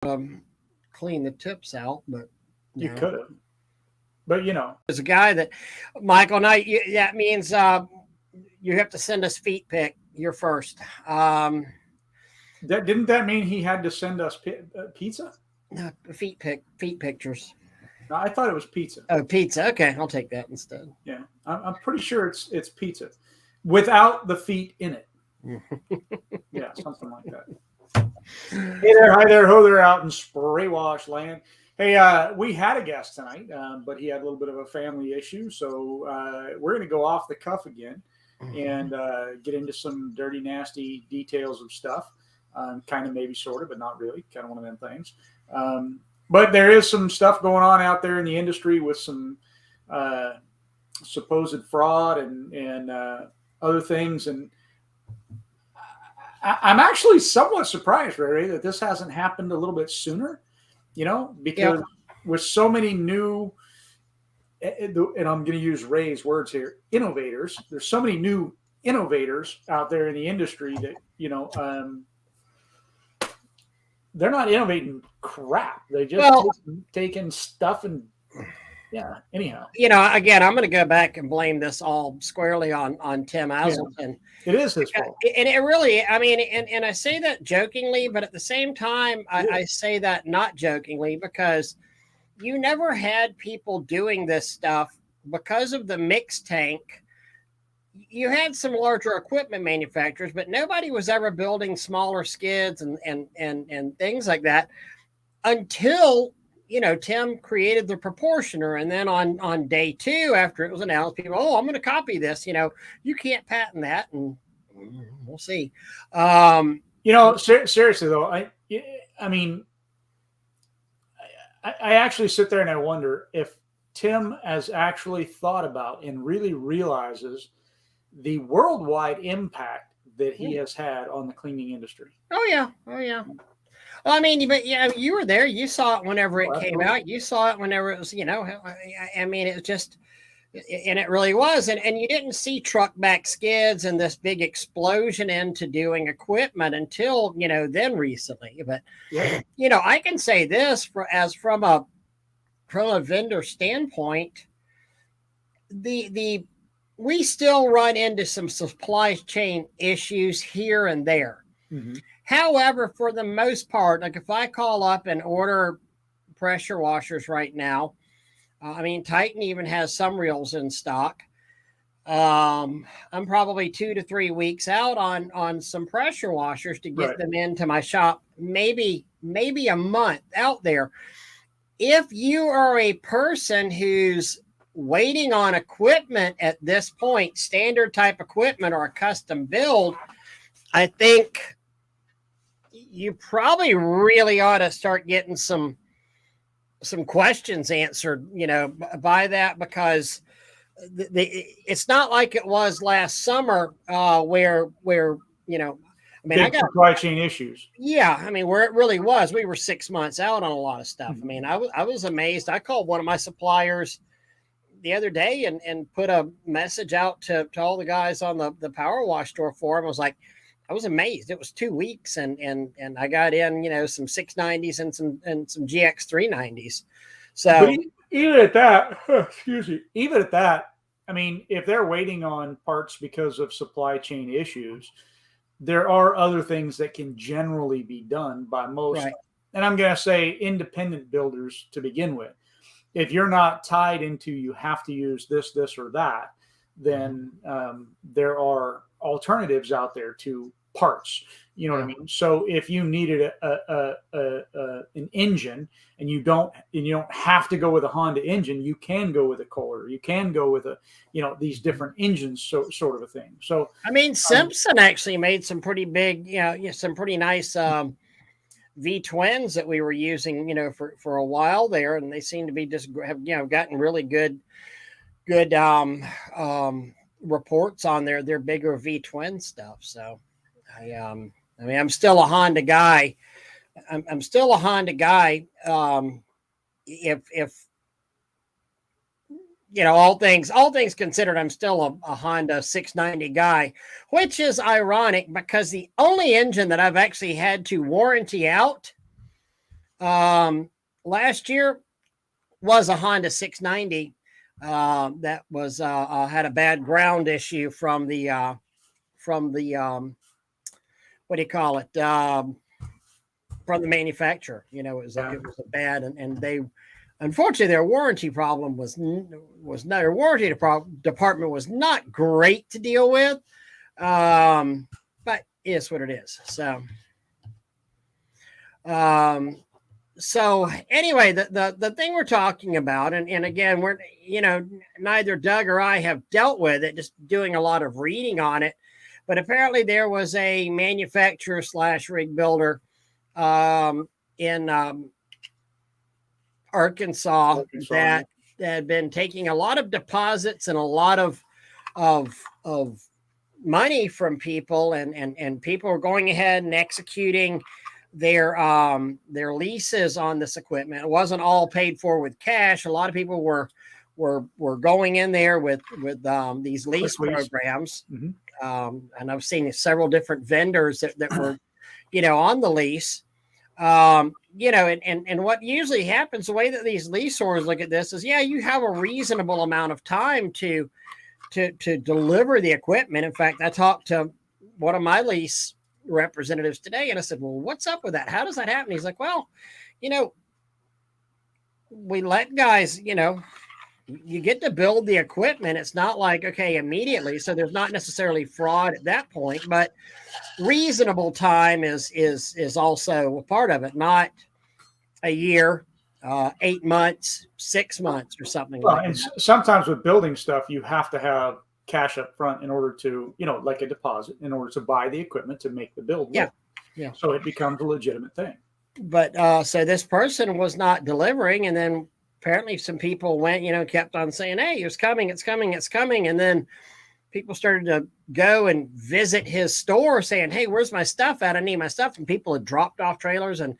clean the tips out, but You no. could have, but There's a guy that Michael. Now that means you have to send us feet pick. You're first. that mean he had to send us pizza? No, feet pictures. No, I thought it was pizza. Oh, pizza. Okay, I'll take that instead. Yeah, I'm pretty sure it's pizza without the feet in it. Yeah, something like that. Hey there, hi there, ho there, out in Spray Wash land. Hey, we had a guest tonight, but he had a little bit of a family issue, so we're going to go off the cuff again and get into some dirty, nasty details of stuff. Kind of, maybe, sort of, but not really. Kind of one of them things. But there is some stuff going on out there in the industry with some supposed fraud and other things, and I'm actually somewhat surprised, Ray, that this hasn't happened a little bit sooner. Because with so many new, and I'm going to use Ray's words here, innovators. There's so many new innovators out there in the industry that they're not innovating crap. They just taking stuff and anyhow. Again, I'm going to go back and blame this all squarely on Tim Aselton. It is his fault. And it really, I mean, and I say that jokingly, but at the same time, I say that not jokingly, because you never had people doing this stuff because of the mixed tank. You had some larger equipment manufacturers, but nobody was ever building smaller skids and things like that until Tim created the Proportioner. And then on day 2, after it was announced, people, I'm going to copy this. You can't patent that, and we'll see. Seriously though, I mean, I actually sit there and I wonder if Tim has actually thought about and really realizes the worldwide impact that he has had on the cleaning industry. Oh yeah. Well, I mean, but you were there. You saw it whenever it came out. You saw it whenever it was, I mean, it was just, and it really was. And you didn't see truck back skids and this big explosion into doing equipment until, then recently. But, I can say this from a vendor standpoint, we still run into some supply chain issues here and there. Mm-hmm. However, for the most part, like if I call up and order pressure washers right now, I mean, Titan even has some reels in stock. I'm probably 2 to 3 weeks out on some pressure washers to get them into my shop, maybe a month out there. If you are a person who's waiting on equipment at this point, standard type equipment or a custom build, I think you probably really ought to start getting some questions answered, by that, because it's not like it was last summer where I mean, I got supply chain issues. Yeah, I mean, where it really was, we were 6 months out on a lot of stuff. Mm-hmm. I mean, I was amazed. I called one of my suppliers the other day and put a message out to all the guys on the power wash store forum. I was like, I was amazed. It was 2 weeks and I got in, some 690s and some GX 390s. So but even at that, even at that, I mean, if they're waiting on parts because of supply chain issues, there are other things that can generally be done by most, and I'm going to say independent builders to begin with. If you're not tied into, you have to use this, or that, then there are alternatives out there to parts. You know what I mean? So if you needed an engine and you don't have to go with a Honda engine, you can go with a Kohler. You can go with these different engines, sort of a thing. So I mean, Simpson actually made some pretty big, some pretty nice V twins that we were using, for a while there, and they seem to be just have gotten really good reports on their bigger V twin stuff. So I mean, I'm still a Honda guy. I'm still a Honda guy. If all things considered, I'm still a Honda 690 guy, which is ironic because the only engine that I've actually had to warranty out Last year was a Honda 690 that was had a bad ground issue from the what do you call it, from the manufacturer. You know, it was a bad, and they, unfortunately, their warranty problem was not, their warranty department was not great to deal with, but it's what it is. So anyway, the thing we're talking about, and again, we're, you know, neither Doug or I have dealt with it, just doing a lot of reading on it. But apparently there was a manufacturer / rig builder in Arkansas that had been taking a lot of deposits and a lot of money from people, and people were going ahead and executing their leases on this equipment. It wasn't all paid for with cash. A lot of people were going in there with these lease programs. Mm-hmm. And I've seen several different vendors that were, you know, on the lease. You know, and what usually happens, the way that these leaseors look at this is, yeah, you have a reasonable amount of time to deliver the equipment. In fact, I talked to one of my lease representatives today, and I said, well, what's up with that? How does that happen? He's like, well, you know, we let guys, you know, you get to build the equipment. It's not like, okay, immediately. So there's not necessarily fraud at that point, but reasonable time is also a part of it. Not a year, 8 months, 6 months, or something like and that. Sometimes with building stuff, you have to have cash up front in order to, you know, like a deposit, in order to buy the equipment to make the build work. Yeah. So it becomes a legitimate thing. But so this person was not delivering, and then apparently some people went, you know, kept on saying, hey, it's coming. And then people started to go and visit his store saying, hey, where's my stuff at? I need my stuff. And people had dropped off trailers, and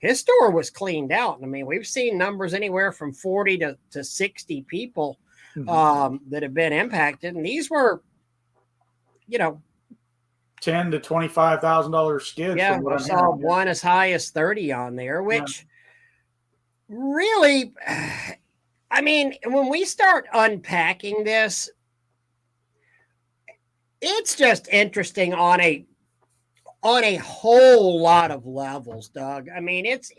his store was cleaned out. I mean, we've seen numbers anywhere from 40 to 60 people that have been impacted. And these were, you know, $10,000 to $25,000 skids. Yeah, I saw one as high as 30 on there, which really, I mean, when we start unpacking this, it's just interesting on a whole lot of levels, Doug. I mean, it's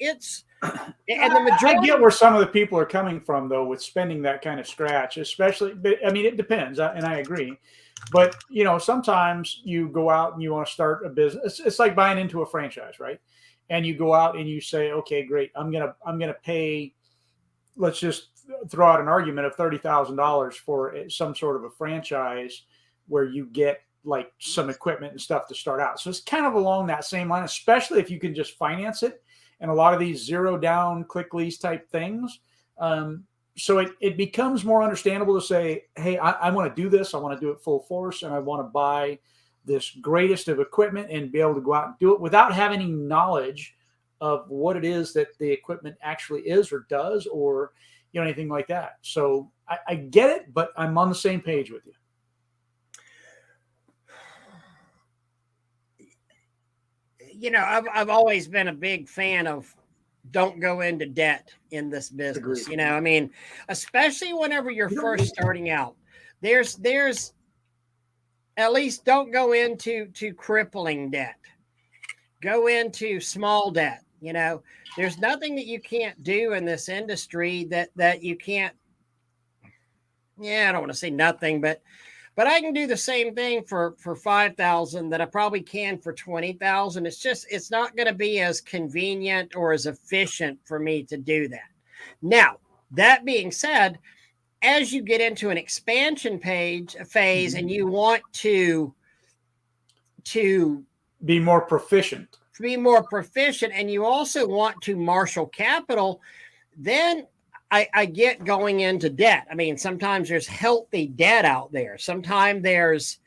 and the majority. I get where some of the people are coming from, though, with spending that kind of scratch, especially. But I mean, it depends, and I agree. But, you know, sometimes you go out and you want to start a business. It's like buying into a franchise, right? And you go out and you say, okay, great, I'm gonna pay. Let's just throw out an argument of $30,000 for some sort of a franchise where you get like some equipment and stuff to start out. So it's kind of along that same line, especially if you can just finance it. And a lot of these zero down, quick lease type things. So it becomes more understandable to say, hey, I want to do this. I want to do it full force, and I want to buy this greatest of equipment and be able to go out and do it without having any knowledge of what it is that the equipment actually is or does, or, you know, anything like that. So I get it, but I'm on the same page with you. You know, I've always been a big fan of don't go into debt in this business. Agreed. You know, I mean, especially whenever you're first starting out, there's at least don't go into crippling debt. Go into small debt. You know, there's nothing that you can't do in this industry that you can't. Yeah, I don't want to say nothing, but I can do the same thing for 5,000 that I probably can for 20,000. It's not going to be as convenient or as efficient for me to do that. Now, that being said, as you get into an expansion phase and you want to be more proficient, and you also want to marshal capital, then I get going into debt. I mean, sometimes there's healthy debt out there. Sometimes there's,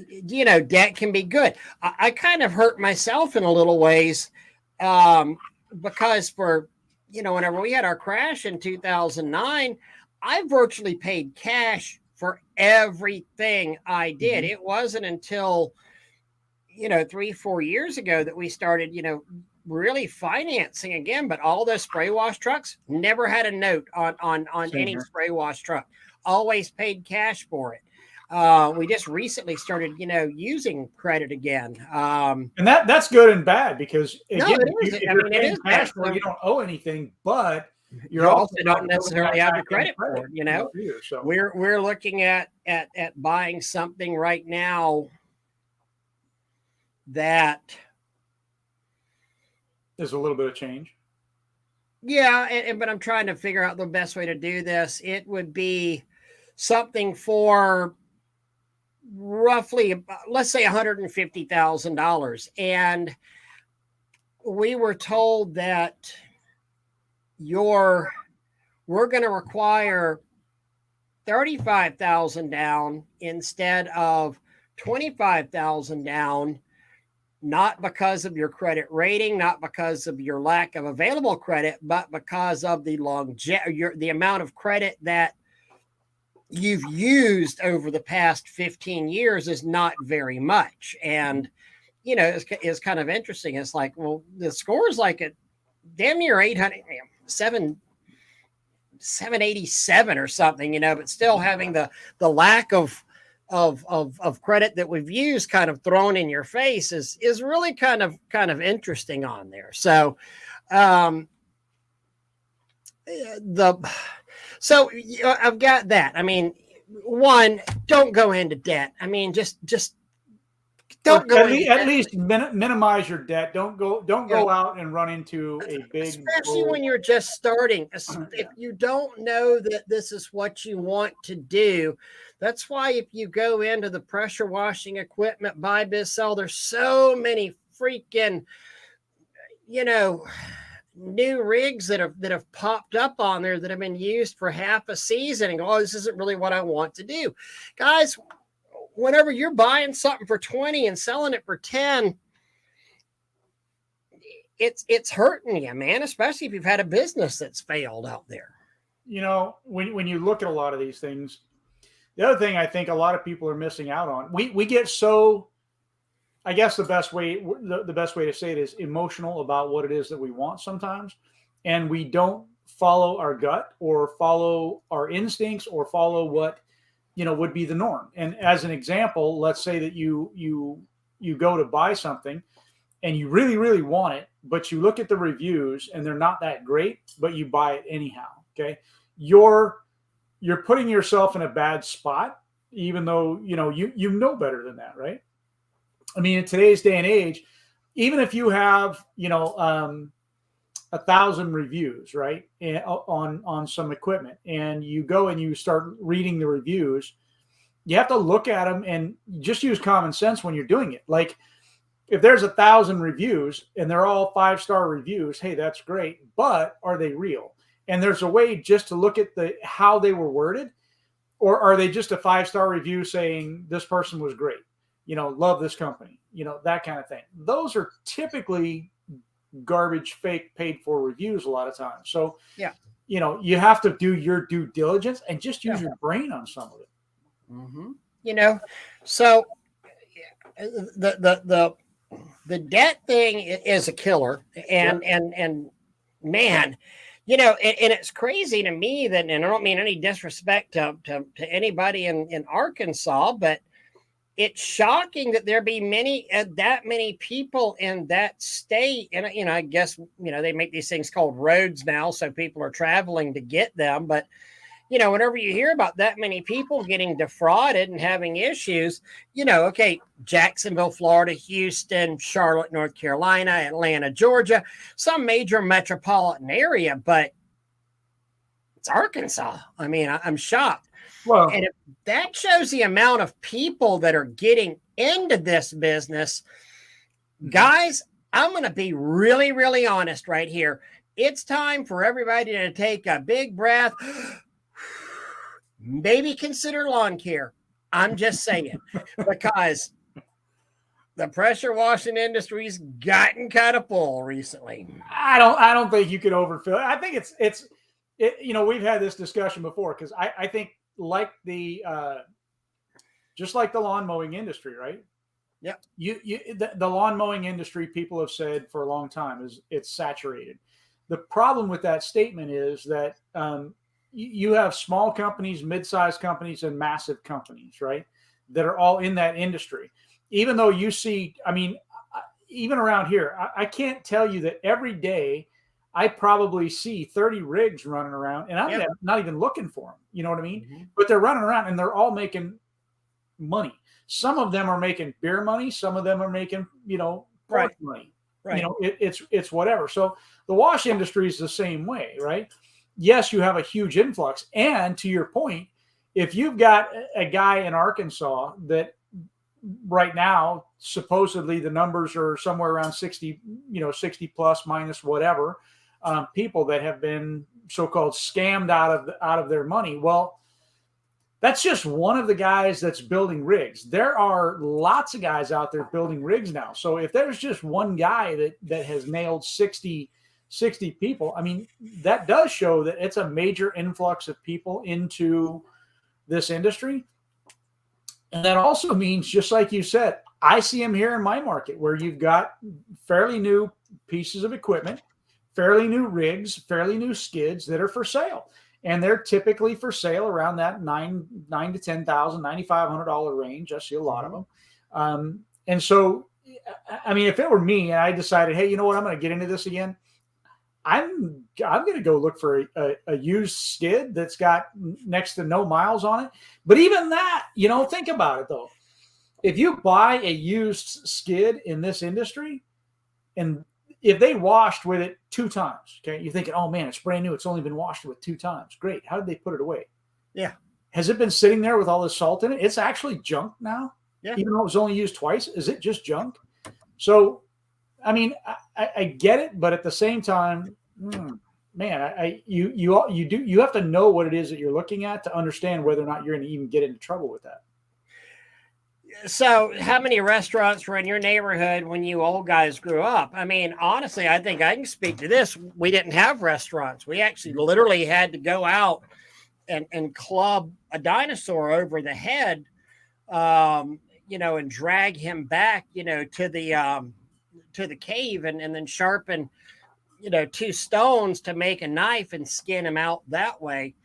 you know, debt can be good. I kind of hurt myself in a little ways because for, you know, whenever we had our crash in 2009, I virtually paid cash for everything I did. It wasn't until, you know, 3-4 years ago that we started, you know, really financing again, but all those spray wash trucks never had a note on any here. spray wash truck. Always paid cash for it. We just recently started, using credit again. And that's good and bad because No, again, it is. if I you're mean, it paying is cash bad. for it, you don't owe anything, but You also not don't building necessarily that have the back-end credit for it. either, so We're looking at buying something right now that, there's a little bit of change. yeah, but I'm trying to figure out the best way to do this. It would be something for roughly, let's say, $150,000, and we were told that we're going to require 35,000 down instead of 25,000 down, not because of your credit rating, not because of your lack of available credit, but because of the the amount of credit that you've used over the past 15 years is not very much. And it's kind of interesting. It's like, well, the score is like a damn near 787 or something, but still having the lack of credit that we've used kind of thrown in your face is really kind of interesting on there. So I've got that. I mean, one, don't go into debt. I mean, just don't go at least minimize your debt. Don't go out and run into a big, especially when you're just starting. If you don't know that this is what you want to do, that's why if you go into the pressure washing equipment, buy, biz, sell, there's so many freaking, new rigs that have popped up on there that have been used for half a season and go, oh, this isn't really what I want to do. Guys, whenever you're buying something for 20 and selling it for 10, it's hurting you, man, especially if you've had a business that's failed out there. When you look at a lot of these things, the other thing I think a lot of people are missing out on, we get so, I guess the best way to say it is emotional about what it is that we want sometimes. And we don't follow our gut or follow our instincts or follow what, would be the norm. And as an example, let's say that you go to buy something and you really, really want it, but you look at the reviews and they're not that great, but you buy it anyhow. Okay. You're putting yourself in a bad spot, even though, you know better than that. Right. I mean, in today's day and age, even if you have, 1,000 reviews, right, on some equipment, and you go and you start reading the reviews, you have to look at them and just use common sense when you're doing it. Like, if there's 1,000 reviews and they're all 5-star reviews, hey, that's great, but are they real? And there's a way just to look at how they were worded, or are they just a 5-star review saying this person was great? Love this company, that kind of thing. Those are typically garbage, fake, paid for reviews a lot of times. So, yeah, you have to do your due diligence and just use your brain on some of it. Mm-hmm. So the debt thing is a killer, and man, and it's crazy to me that, and I don't mean any disrespect to anybody in Arkansas, but it's shocking that there be that many people in that state. And, I guess, they make these things called roads now, so people are traveling to get them. But, whenever you hear about that many people getting defrauded and having issues, okay, Jacksonville, Florida, Houston, Charlotte, North Carolina, Atlanta, Georgia, some major metropolitan area, but it's Arkansas. I mean, I'm shocked. Well, and if that shows the amount of people that are getting into this business, guys, I'm going to be really, really honest right here. It's time for everybody to take a big breath. Maybe consider lawn care. I'm just saying, because the pressure washing industry's gotten kind of full recently. I don't think you could overfill it. I think it's we've had this discussion before, because I think, like just like the lawn mowing industry, right? Yep. The lawn mowing industry, people have said for a long time, is it's saturated. The problem with that statement is that you have small companies, mid-sized companies, and massive companies, right? That are all in that industry. Even though you see, I mean, even around here, I can't tell you that every day I probably see 30 rigs running around, and I'm not even looking for them. You know what I mean? Mm-hmm. But they're running around, and they're all making money. Some of them are making beer money. Some of them are making, pork money. Right. It's whatever. So the wash industry is the same way, right? Yes, you have a huge influx. And to your point, if you've got a guy in Arkansas that right now, supposedly the numbers are somewhere around 60, 60 plus minus whatever, people that have been so-called scammed out of their money. Well, that's just one of the guys that's building rigs. There are lots of guys out there building rigs now. So if there's just one guy that has nailed 60 people, I mean, that does show that it's a major influx of people into this industry. And that also means, just like you said, I see them here in my market where you've got fairly new pieces of equipment, fairly new rigs, fairly new skids that are for sale. And they're typically for sale around that $9,000 to $10,000, $9,500 range. I see a lot of them. And so, I mean, if it were me and I decided, hey, you know what, I'm going to get into this again, I'm going to go look for a used skid that's got next to no miles on it. But even that, think about it though. If you buy a used skid in this industry, and if they washed with it 2 times, okay, you're thinking, oh man, it's brand new. It's only been washed with 2 times. Great. How did they put it away? Yeah. Has it been sitting there with all this salt in it? It's actually junk now. Yeah. Even though it was only used twice. Is it just junk? So, I mean, I get it, but at the same time, man, you have to know what it is that you're looking at to understand whether or not you're going to even get into trouble with that. So how many restaurants were in your neighborhood when you old guys grew up? I mean, honestly, I think I can speak to this. We didn't have restaurants. We actually literally had to go out and club a dinosaur over the head, and drag him back, to the cave and then sharpen, 2 stones to make a knife and skin him out that way.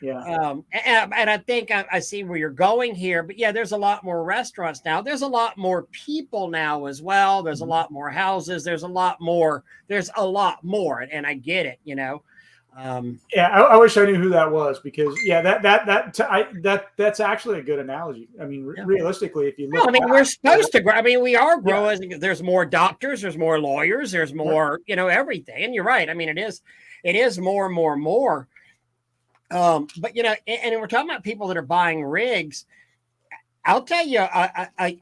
Yeah. And I think I see where you're going here, but yeah, there's a lot more restaurants now. There's a lot more people now as well. There's a lot more houses. There's a lot more, and I get it, I wish I knew who that was, because that's actually a good analogy. I mean, realistically, if you look, we're supposed to grow. I mean, we are growing. Yeah. There's more doctors, there's more lawyers, there's more, everything. And you're right. I mean, it is more and more and more. But and we're talking about people that are buying rigs. I'll tell you, I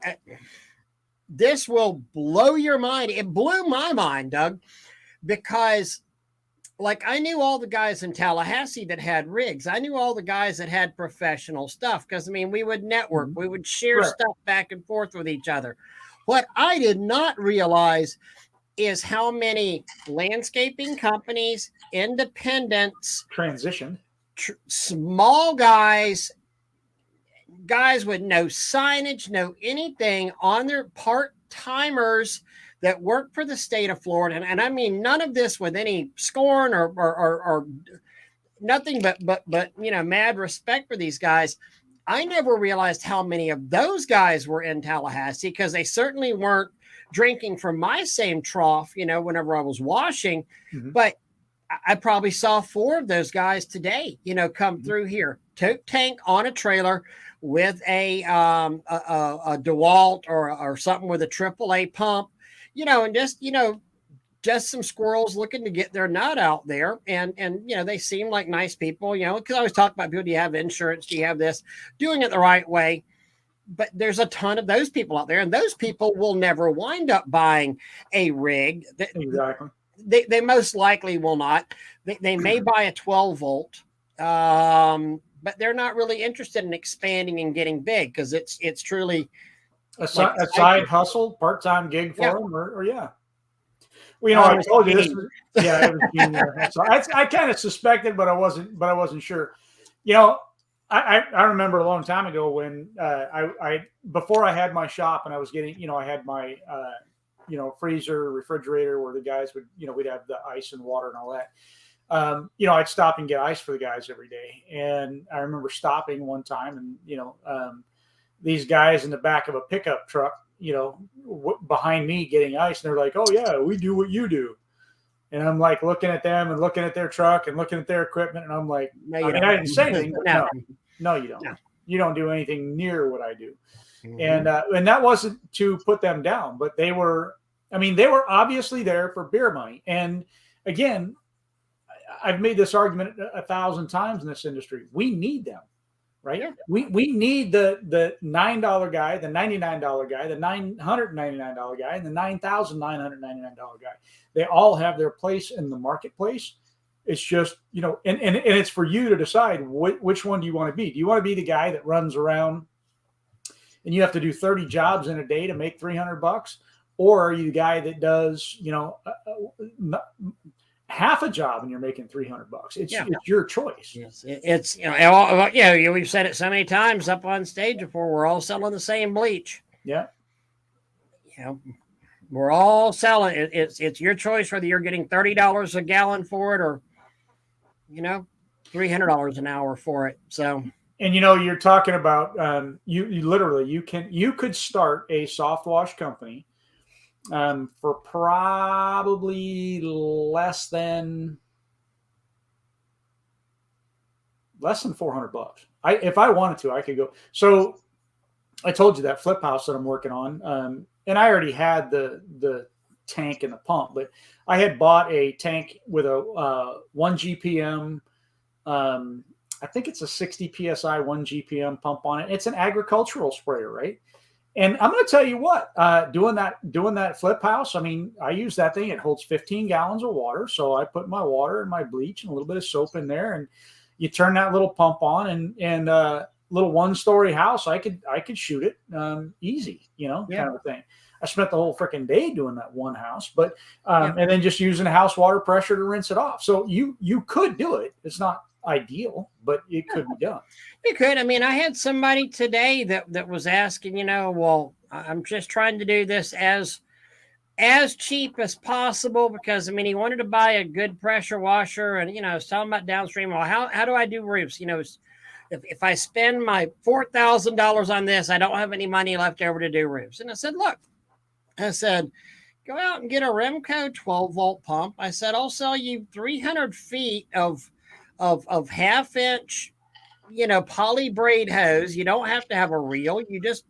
this will blow your mind. It blew my mind, Doug, because I knew all the guys in Tallahassee that had rigs. I knew all the guys that had professional stuff, because we would network, we would share stuff back and forth with each other. What I did not realize is how many landscaping companies, independents, transitioned. Small guys with no signage, no anything on their part-timers that work for the state of Florida. And I mean, none of this with any scorn or nothing but mad respect for these guys. I never realized how many of those guys were in Tallahassee, because they certainly weren't drinking from my same trough, whenever I was washing. Mm-hmm. But I probably saw 4 of those guys today, come through here, tote tank on a trailer with a DeWalt or something with a AAA pump, and just some squirrels looking to get their nut out there. And they seem like nice people, because I always talk about people. Do you have insurance? Do you have this? Doing it the right way. But there's a ton of those people out there, and those people will never wind up buying a rig. Exactly. They most likely will not. They may buy a 12 volt, but they're not really interested in expanding and getting big, because it's truly a side hustle, part-time gig for them, or Well, I told you this. It was so I kind of suspected, but I wasn't sure. I remember a long time ago when I before I had my shop and I was getting, I had my freezer, refrigerator where the guys would, we'd have the ice and water and all that. I'd stop and get ice for the guys every day. And I remember stopping one time and, these guys in the back of a pickup truck, behind me getting ice. And they're like, oh yeah, we do what you do. And I'm like looking at them and looking at their truck and looking at their equipment. And I'm like, I didn't say anything, but no, you don't. No. You don't do anything near what I do. Mm-hmm. And that wasn't to put them down, but they were obviously there for beer money. And again, I've made this argument 1,000 times in this industry. We need them, right? Yeah. We need the $9 guy, the $99 guy, the $999 guy, and the $9,999 guy. They all have their place in the marketplace. It's just, and it's for you to decide which one do you want to be. Do you want to be the guy that runs around and you have to do 30 jobs in a day to make $300? Or are you the guy that does, half a job and you're making $300? It's your choice. Yes, it's we've said it so many times up on stage before. We're all selling the same bleach. Yeah. We're all selling it. It's your choice whether you're getting $30 a gallon for it or $300 an hour for it. So, and you're talking about you literally you could start a soft wash company for probably less than $400. If I wanted to, I could go. So I told you that flip house that I'm working on, and I already had the tank and the pump, but I had bought a tank with a 1 GPM. I think it's a 60 PSI 1 GPM pump on it. It's an agricultural sprayer, right? And I'm going to tell you what, doing that flip house, I use that thing. It holds 15 gallons of water. So I put my water and my bleach and a little bit of soap in there, and you turn that little pump on, and little 1-story house, I could shoot it easy, kind of a thing. I spent the whole freaking day doing that one house, but and then just using house water pressure to rinse it off. So you could do it. It's not ideal, but it could be done. You could. I had somebody today that was asking, well, I'm just trying to do this as cheap as possible because he wanted to buy a good pressure washer, and I was telling him about downstream. Well, how do I do roofs? If I spend my $4,000 on this, I don't have any money left over to do roofs. And I said, look, go out and get a Remco 12-volt pump. I said, I'll sell you 300 feet of half-inch, poly braid hose. You don't have to have a reel. You just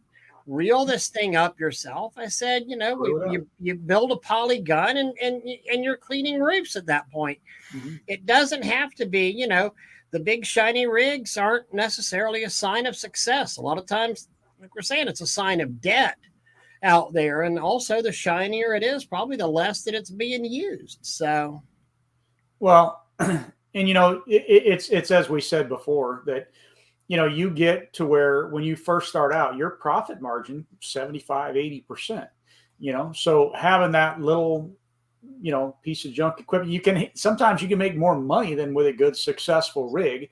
reel this thing up yourself. I said, you build a poly gun and you're cleaning roofs at that point. Mm-hmm. It doesn't have to be, the big shiny rigs aren't necessarily a sign of success. A lot of times, like we're saying, it's a sign of debt out there. And also the shinier it is, probably the less that it's being used. So, well, and it's as we said before that, you get to where when you first start out, your profit margin 75-80%, so having that little, piece of junk equipment, sometimes you can make more money than with a good successful rig.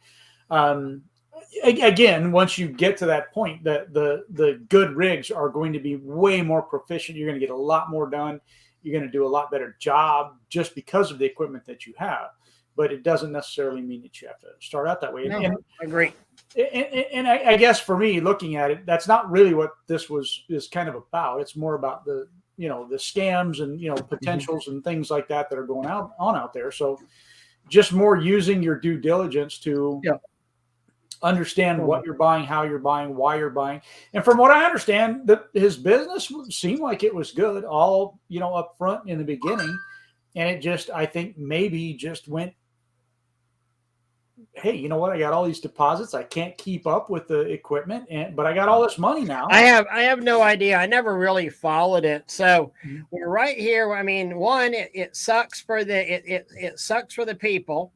Again, once you get to that point, the good rigs are going to be way more proficient. You're going to get a lot more done. You're going to do a lot better job just because of the equipment that you have. But it doesn't necessarily mean that you have to start out that way. No, I agree. And I guess for me, looking at it, that's not really what this is kind of about. It's more about the scams and potentials and things like that are going on out there. So just more using your due diligence to understand what you're buying, how you're buying, why you're buying. And from what I understand, that his business seemed like it was good, all up front in the beginning, and it just, I think maybe just went, hey, you know what? I got all these deposits. I can't keep up with the equipment, but I got all this money now. I have no idea. I never really followed it. So we're right here. One, it sucks for it sucks for the people.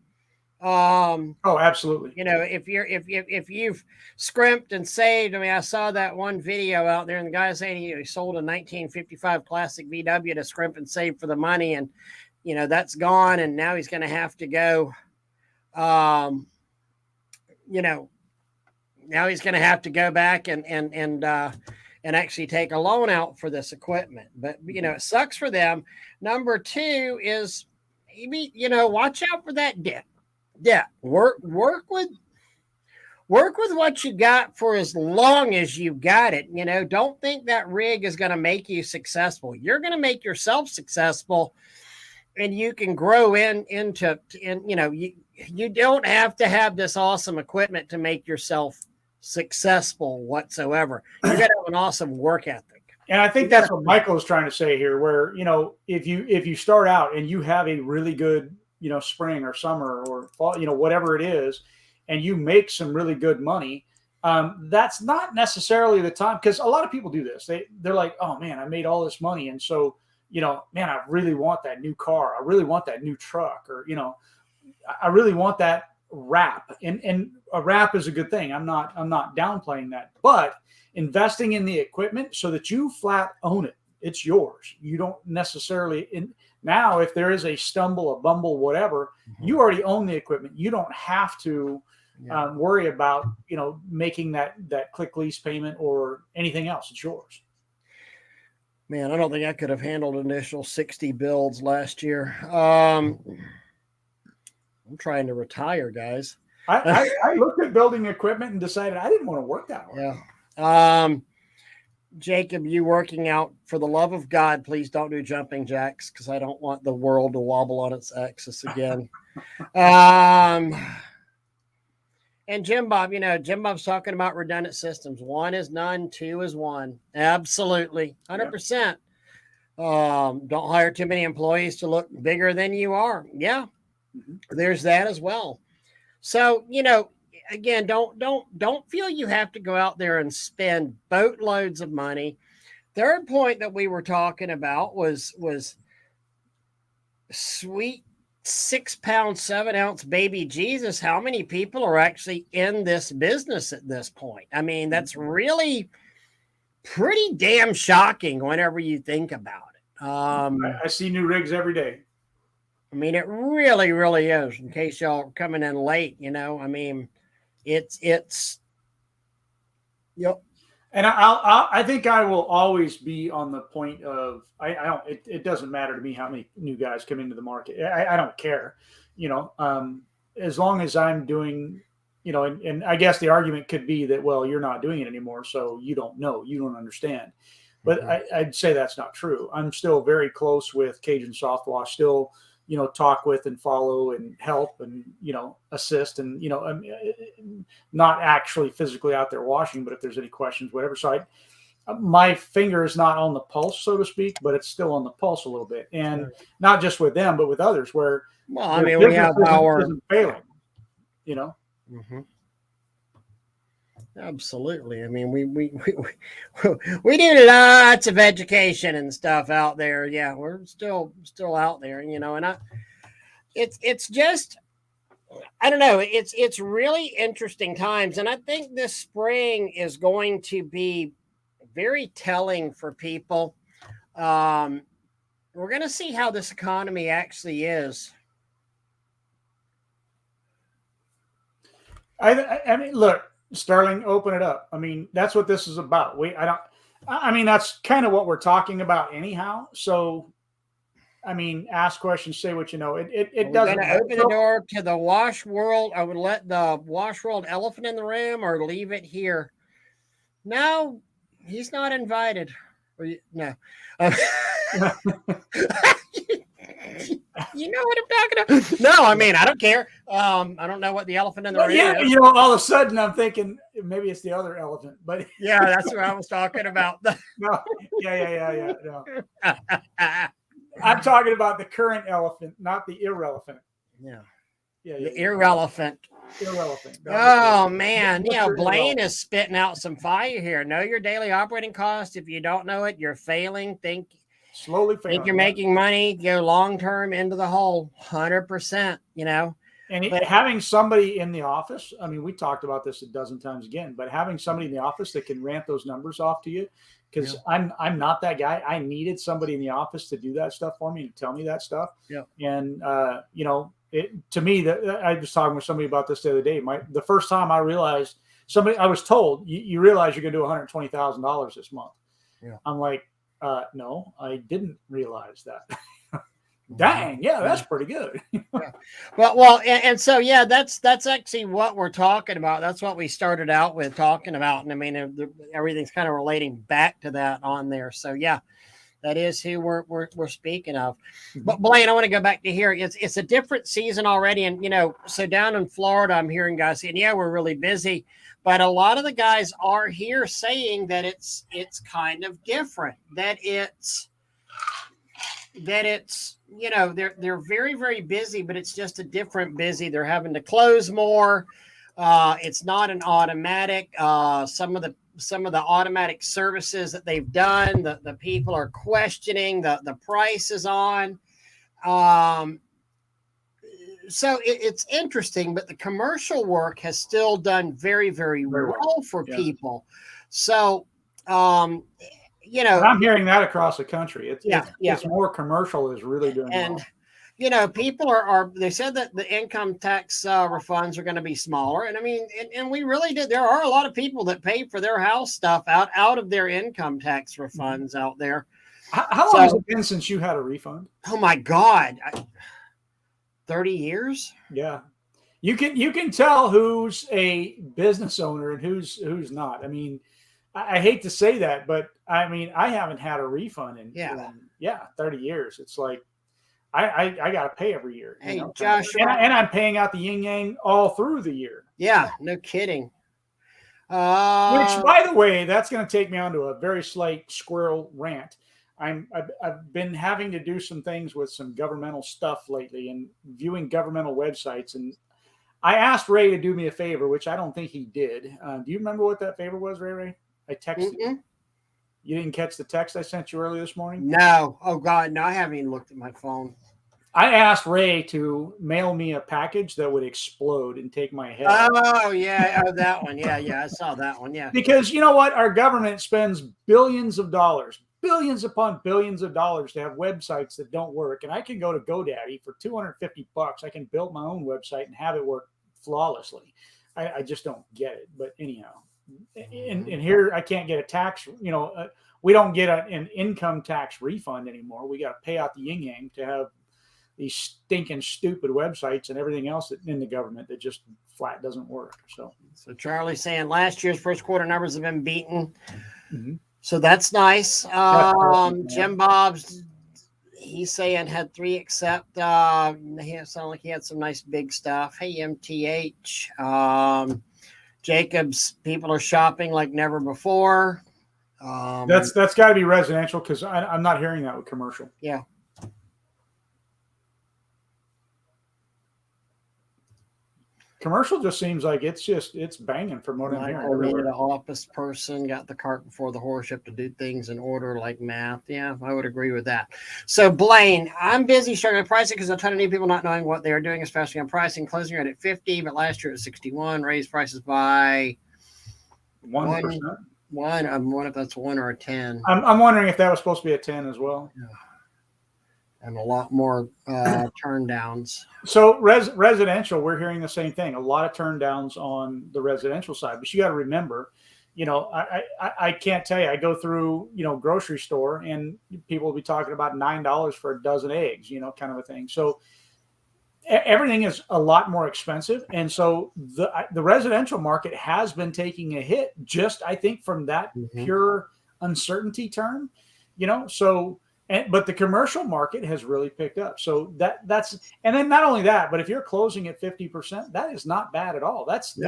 Oh, absolutely. If you've scrimped and saved. I saw that one video out there, and the guy saying he sold a 1955 classic VW to scrimp and save for the money, and that's gone, and now he's going to have to go now he's going to have to go back and actually take a loan out for this equipment. But it sucks for them. Number two is maybe watch out for that debt. Yeah, work with what you got for as long as you got it. Don't think that rig is going to make you successful. You're going to make yourself successful, and you can grow into you don't have to have this awesome equipment to make yourself successful whatsoever. You got to have an awesome work ethic. And I think that's what Michael is trying to say here, where, if you start out and you have a really good, spring or summer or fall, whatever it is, and you make some really good money, that's not necessarily the time, because a lot of people do this. They're like, oh man, I made all this money. And so, man, I really want that new car. I really want that new truck, or, I really want that wrap. And a wrap is a good thing. I'm not downplaying that, but investing in the equipment so that you flat own it. It's yours. You don't necessarily now, if there is a stumble, a bumble, whatever, you already own the equipment. You don't have to worry about, making that quick lease payment or anything else. It's yours. Man, I don't think I could have handled initial 60 builds last year. I'm trying to retire, guys. I looked at building equipment and decided I didn't want to work that way. Yeah. Jacob, you working out, for the love of God, please don't do jumping jacks, because I don't want the world to wobble on its axis again. And Jim Bob, Jim Bob's talking about redundant systems. 1 is none, 2 is 1. Absolutely. 100%. Don't hire too many employees to look bigger than you are. Yeah. There's that as well. So, again, don't feel you have to go out there and spend boatloads of money. Third point that we were talking about was sweet 6-pound, 7-ounce baby Jesus. How many people are actually in this business at this point? I mean, that's really pretty damn shocking whenever you think about it. I see new rigs every day. I mean, it really, really is. In case y'all are coming in late, I mean, it's yep. And I think I will always be on the point of, it doesn't matter to me how many new guys come into the market. I don't care, as long as I'm doing, and I guess the argument could be that, well, you're not doing it anymore, so you don't know, you don't understand. But I'd say that's not true. I'm still very close with Cajun Softwash, still, talk with and follow and help and, assist and, not actually physically out there washing, but if there's any questions, whatever. So my finger is not on the pulse, so to speak, but it's still on the pulse a little bit. And not just with them, but with others where, well, I mean, we have our failing, Absolutely. I mean, we do lots of education and stuff out there. Yeah, we're still out there, and it's just, I don't know. It's really interesting times. And I think this spring is going to be very telling for people. We're going to see how this economy actually is. I mean, look, Sterling, open it up. I mean, that's what this is about. That's kind of what we're talking about anyhow. So, I mean, ask questions, say what you know. It doesn't. Going to open the door to the wash world. I would let the wash world elephant in the room, or leave it here. No, he's not invited. No. You know what I'm talking about? No, I mean, I don't care. I don't know what the elephant in the room is. All of a sudden I'm thinking maybe it's the other elephant, but yeah, that's what I was talking about. No. Yeah. No. I'm talking about the current elephant, not the irrelevant. Yeah. The irrelevant. Irrelevant. Oh man, Blaine is spitting out some fire here. Know your daily operating cost. If you don't know it, you're failing. Think you're making money, go long term into the hole. 100%, And having somebody in the office, I mean, we talked about this a dozen times again, but having somebody in the office that can ramp those numbers off to you, because I'm not that guy. I needed somebody in the office to do that stuff for me and tell me that stuff. Yeah. And to me, that I was talking with somebody about this the other day. The first time I realized I was told, you realize you're going to do $120,000 this month. Yeah. I'm like, no, I didn't realize that. Dang, yeah, that's pretty good. Well, and so yeah, that's actually what we're talking about. That's what we started out with talking about, and I mean, everything's kind of relating back to that on there. So yeah, that is who we're speaking of. But Blaine, I want to go back to here. It's a different season already, and so down in Florida, I'm hearing guys saying, yeah, we're really busy, but a lot of the guys are here saying that it's kind of different. That it's they're very, very busy, but it's just a different busy. They're having to close more. It's not an automatic. Some of the automatic services that they've done, the people are questioning the prices on. So it's interesting, but the commercial work has still done very, very well for people. So, and I'm hearing that across the country. It's more commercial is really doing well. People are they said that the income tax refunds are going to be smaller. And I mean, and we really did. There are a lot of people that pay for their house stuff out of their income tax refunds out there. How long has it been since you had a refund? Oh my God. 30 years. Yeah. You can tell who's a business owner and who's not. I mean, I hate to say that, but I mean, I haven't had a refund in 30 years. It's like I got to pay every year. Hey, Josh, and I'm paying out the yin yang all through the year. Yeah, no kidding. Which, by the way, that's going to take me onto a very slight squirrel rant. I've been having to do some things with some governmental stuff lately and viewing governmental websites. And I asked Ray to do me a favor, which I don't think he did. Do you remember what that favor was, Ray? I texted you. You didn't catch the text I sent you earlier this morning? No. Oh, God. No, I haven't even looked at my phone. I asked Ray to mail me a package that would explode and take my head. Oh, yeah. Oh, that one. Yeah. I saw that one. Yeah. Because you know what? Our government spends billions upon billions of dollars to have websites that don't work. And I can go to GoDaddy for $250. I can build my own website and have it work flawlessly. I just don't get it. But anyhow. And here I can't get a tax, we don't get an income tax refund anymore. We got to pay out the yin yang to have these stinking stupid websites and everything else in the government that just flat doesn't work. So Charlie's saying last year's first quarter numbers have been beaten. Mm-hmm. So that's nice. Jim Bob's, he's saying had 3 except he sounded like he had some nice big stuff. Hey, MTH. Jacobs, people are shopping like never before. That's got to be residential because I'm not hearing that with commercial. Yeah. Commercial just seems like it's banging from what I'm hearing. The office person got the cart before the horse. You have to do things in order like math. Yeah, I would agree with that. So Blaine, I'm busy struggling with pricing because a ton of new people not knowing what they are doing, especially on pricing. Closing rate at 50, but last year it was 61. Raised prices by 1%. I'm wondering if that's 1 or a 10. I'm wondering if that was supposed to be a 10 as well. Yeah. And a lot more turn downs. So residential, we're hearing the same thing. A lot of turn downs on the residential side. But you got to remember, I can't tell you. I go through, grocery store and people will be talking about $9 for a dozen eggs, kind of a thing. So everything is a lot more expensive. And so the residential market has been taking a hit just, I think, from that pure uncertainty term, so. But the commercial market has really picked up. So that's, and then not only that, but if you're closing at 50%, that is not bad at all. That's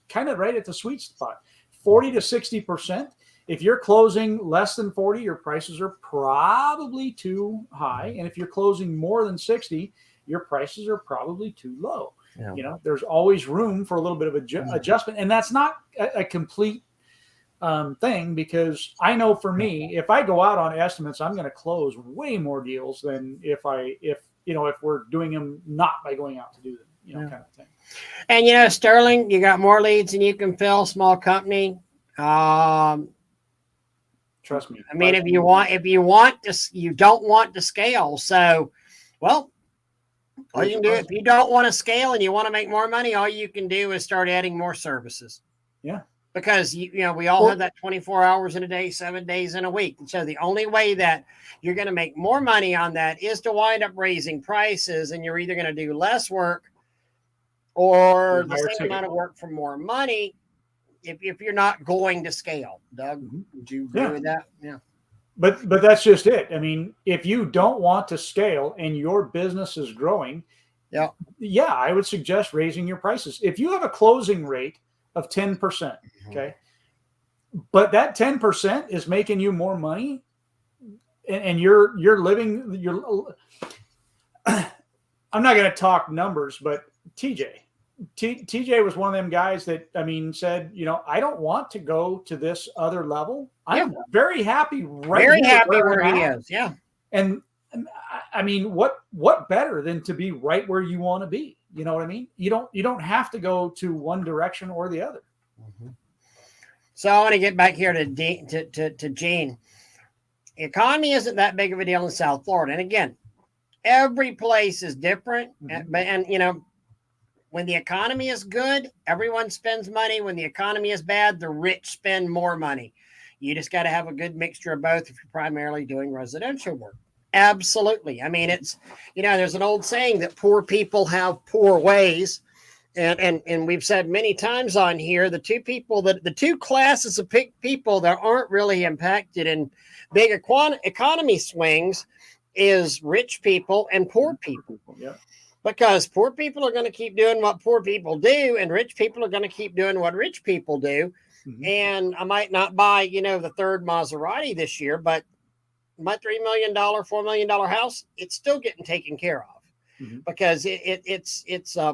kind of right at the sweet spot. 40 to 60%. If you're closing less than 40, your prices are probably too high. And if you're closing more than 60, your prices are probably too low. Yeah. There's always room for a little bit of adjustment. And that's not a complete thing, because I know for me, if I go out on estimates, I'm going to close way more deals than if we're doing them not by going out to do them, kind of thing. And Sterling, you got more leads than you can fill. Small company. Trust me. I mean, if you don't want to scale. So, well, all you can do, if you don't want to scale and you want to make more money, all you can do is start adding more services. Yeah. Because we all have that 24 hours in a day, 7 days in a week. And so the only way that you're going to make more money on that is to wind up raising prices, and you're either going to do less work or the same amount of work for more money if you're not going to scale. Doug, would you agree with that? Yeah. But that's just it. I mean, if you don't want to scale and your business is growing, I would suggest raising your prices. If you have a closing rate of 10%, okay, but that 10% is making you more money, and you're living your. I'm not going to talk numbers, but TJ was one of them guys that, I mean, said, I don't want to go to this other level. I'm very happy where he is. Yeah. And I mean, what better than to be right where you want to be? You know what I mean? You don't have to go to one direction or the other. So I want to get back here to Gene. The economy isn't that big of a deal in South Florida. And again, every place is different. And when the economy is good, everyone spends money. When the economy is bad, the rich spend more money. You just got to have a good mixture of both if you're primarily doing residential work. Absolutely. I mean, it's, there's an old saying that poor people have poor ways. And we've said many times on here, the two classes of people that aren't really impacted in big economy swings is rich people and poor people. Yeah. Because poor people are going to keep doing what poor people do, and rich people are going to keep doing what rich people do. Mm-hmm. And I might not buy, the third Maserati this year, but my $3 million, $4 million house, it's still getting taken care of because it's I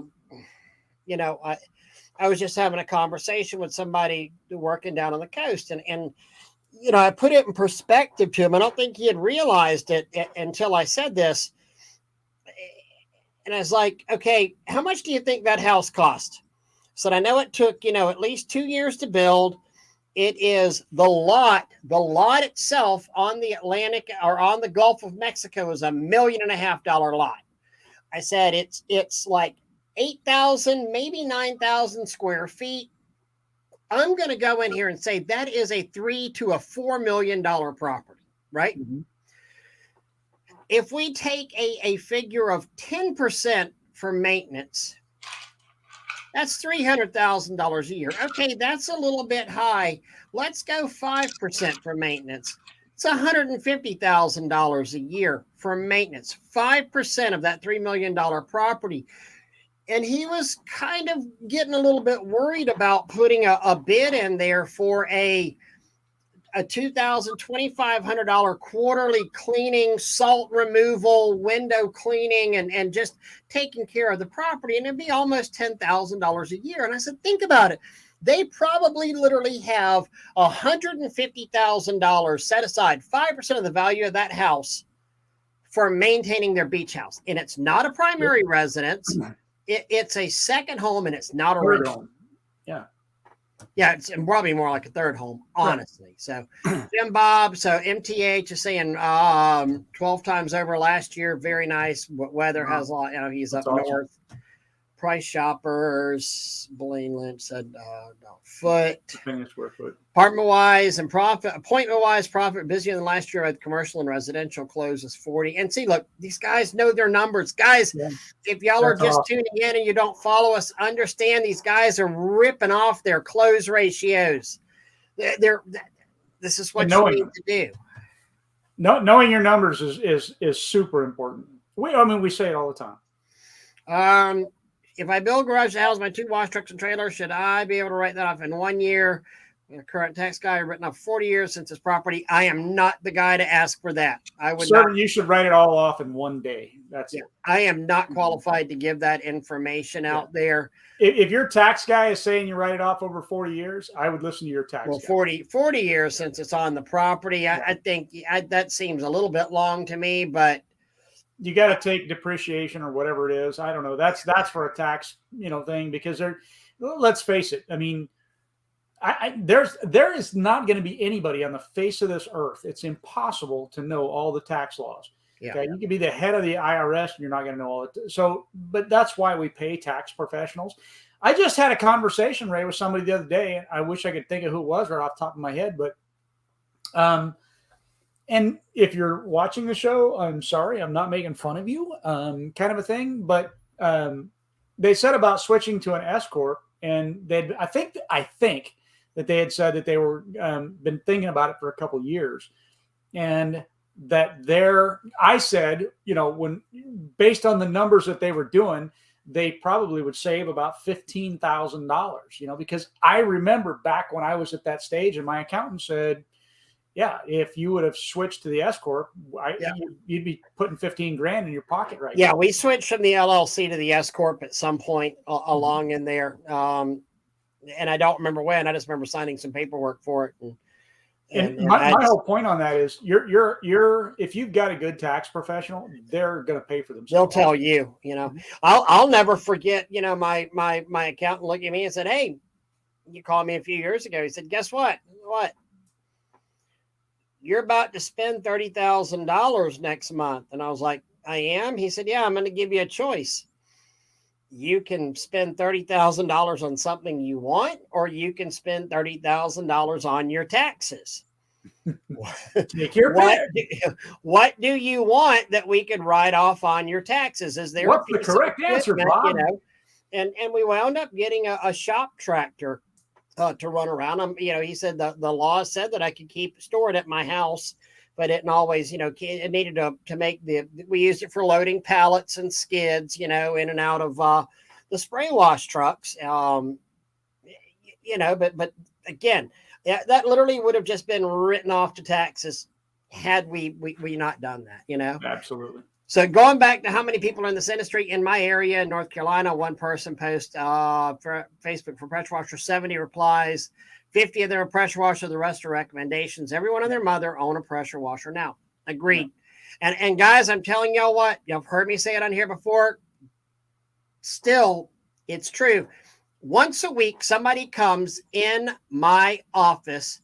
was just having a conversation with somebody working down on the coast, and I put it in perspective to him. I don't think he had realized it until I said this. And I was like, okay, how much do you think that house cost? So I know it took, at least 2 years to build. It is the lot itself on the Atlantic or on the Gulf of Mexico is $1.5 million lot. I said, it's like 8,000, maybe 9,000 square feet. I'm going to go in here and say that is a $3 to $4 million property, right? Mm-hmm. If we take a figure of 10% for maintenance, that's $300,000 a year. Okay, that's a little bit high. Let's go 5% for maintenance. It's $150,000 a year for maintenance. 5% of that $3 million property. And he was kind of getting a little bit worried about putting a bid in there for a $2,000, $2,500 quarterly cleaning, salt removal, window cleaning, and just taking care of the property. And it'd be almost $10,000 a year. And I said, think about it. They probably literally have $150,000 set aside, 5% of the value of that house for maintaining their beach house. And it's not a primary residence. It's a second home, and it's not a rental. Yeah. Yeah, it's probably more like a third home, honestly. So, Jim Bob, so MTH is saying 12 times over last year. Very nice. Weather has a lot. He's up north. Price Shoppers, Blaine Lynch said foot. Appointment-wise, profit busier than last year at commercial and residential closes 40. And see, look, these guys know their numbers. Guys, if y'all are just tuning in and you don't follow us, understand these guys are ripping off their close ratios. This is what you need to do. Knowing your numbers is super important. We say it all the time. If I build garage to house my 2 wash trucks and trailers, should I be able to write that off in 1 year? The current tax guy written off 40 years since his property. I am not the guy to ask for that. I would. Sir, you should write it all off in 1 day. That's it. I am not qualified to give that information out there. If your tax guy is saying you write it off over 40 years, I would listen to your tax guy. 40 years since it's on the property. I think that seems a little bit long to me, but you got to take depreciation or whatever it is. I don't know. That's for a tax, thing, because let's face it. I mean, there is not going to be anybody on the face of this earth. It's impossible to know all the tax laws. Yeah. Okay. You can be the head of the IRS and you're not going to know all it. So, but that's why we pay tax professionals. I just had a conversation, Ray, with somebody the other day. And I wish I could think of who it was right off the top of my head, but and if you're watching the show, I'm sorry, I'm not making fun of you, kind of a thing. But they said about switching to an S corp, and I think that they had said that they were been thinking about it for a couple of years, and that I said, when based on the numbers that they were doing, they probably would save about $15,000, because I remember back when I was at that stage and my accountant said, yeah, if you would have switched to the S corp, you'd be putting 15 grand in your pocket right now. Yeah, we switched from the LLC to the S corp at some point along in there. And I don't remember when. I just remember signing some paperwork for it. And my whole point on that is you're if you've got a good tax professional, they're going to pay for themselves. They'll tell you, I'll never forget, my accountant looked at me and said, "Hey, you called me a few years ago." He said, "Guess what? You're about to spend $30,000 next month." And I was like, "I am?" He said, "Yeah, I'm going to give you a choice. You can spend $30,000 on something you want, or you can spend $30,000 on your taxes." Take your pick. What do you want that we could write off on your taxes? Is there what's the correct answer, Bob? And we wound up getting a shop tractor to run around. He said the law said that I could store it at my house, but it didn't always, it needed to make we used it for loading pallets and skids, in and out of the spray wash trucks. But again, that literally would have just been written off to taxes had we not done that, Absolutely. So going back to how many people are in this industry, in my area in North Carolina, one person posts for Facebook for pressure washer, 70 replies, 50 of them are pressure washer, the rest are recommendations. Everyone and their mother own a pressure washer now. Agreed. Yeah. And guys, I'm telling y'all what, you've heard me say it on here before. Still, it's true. Once a week, somebody comes in my office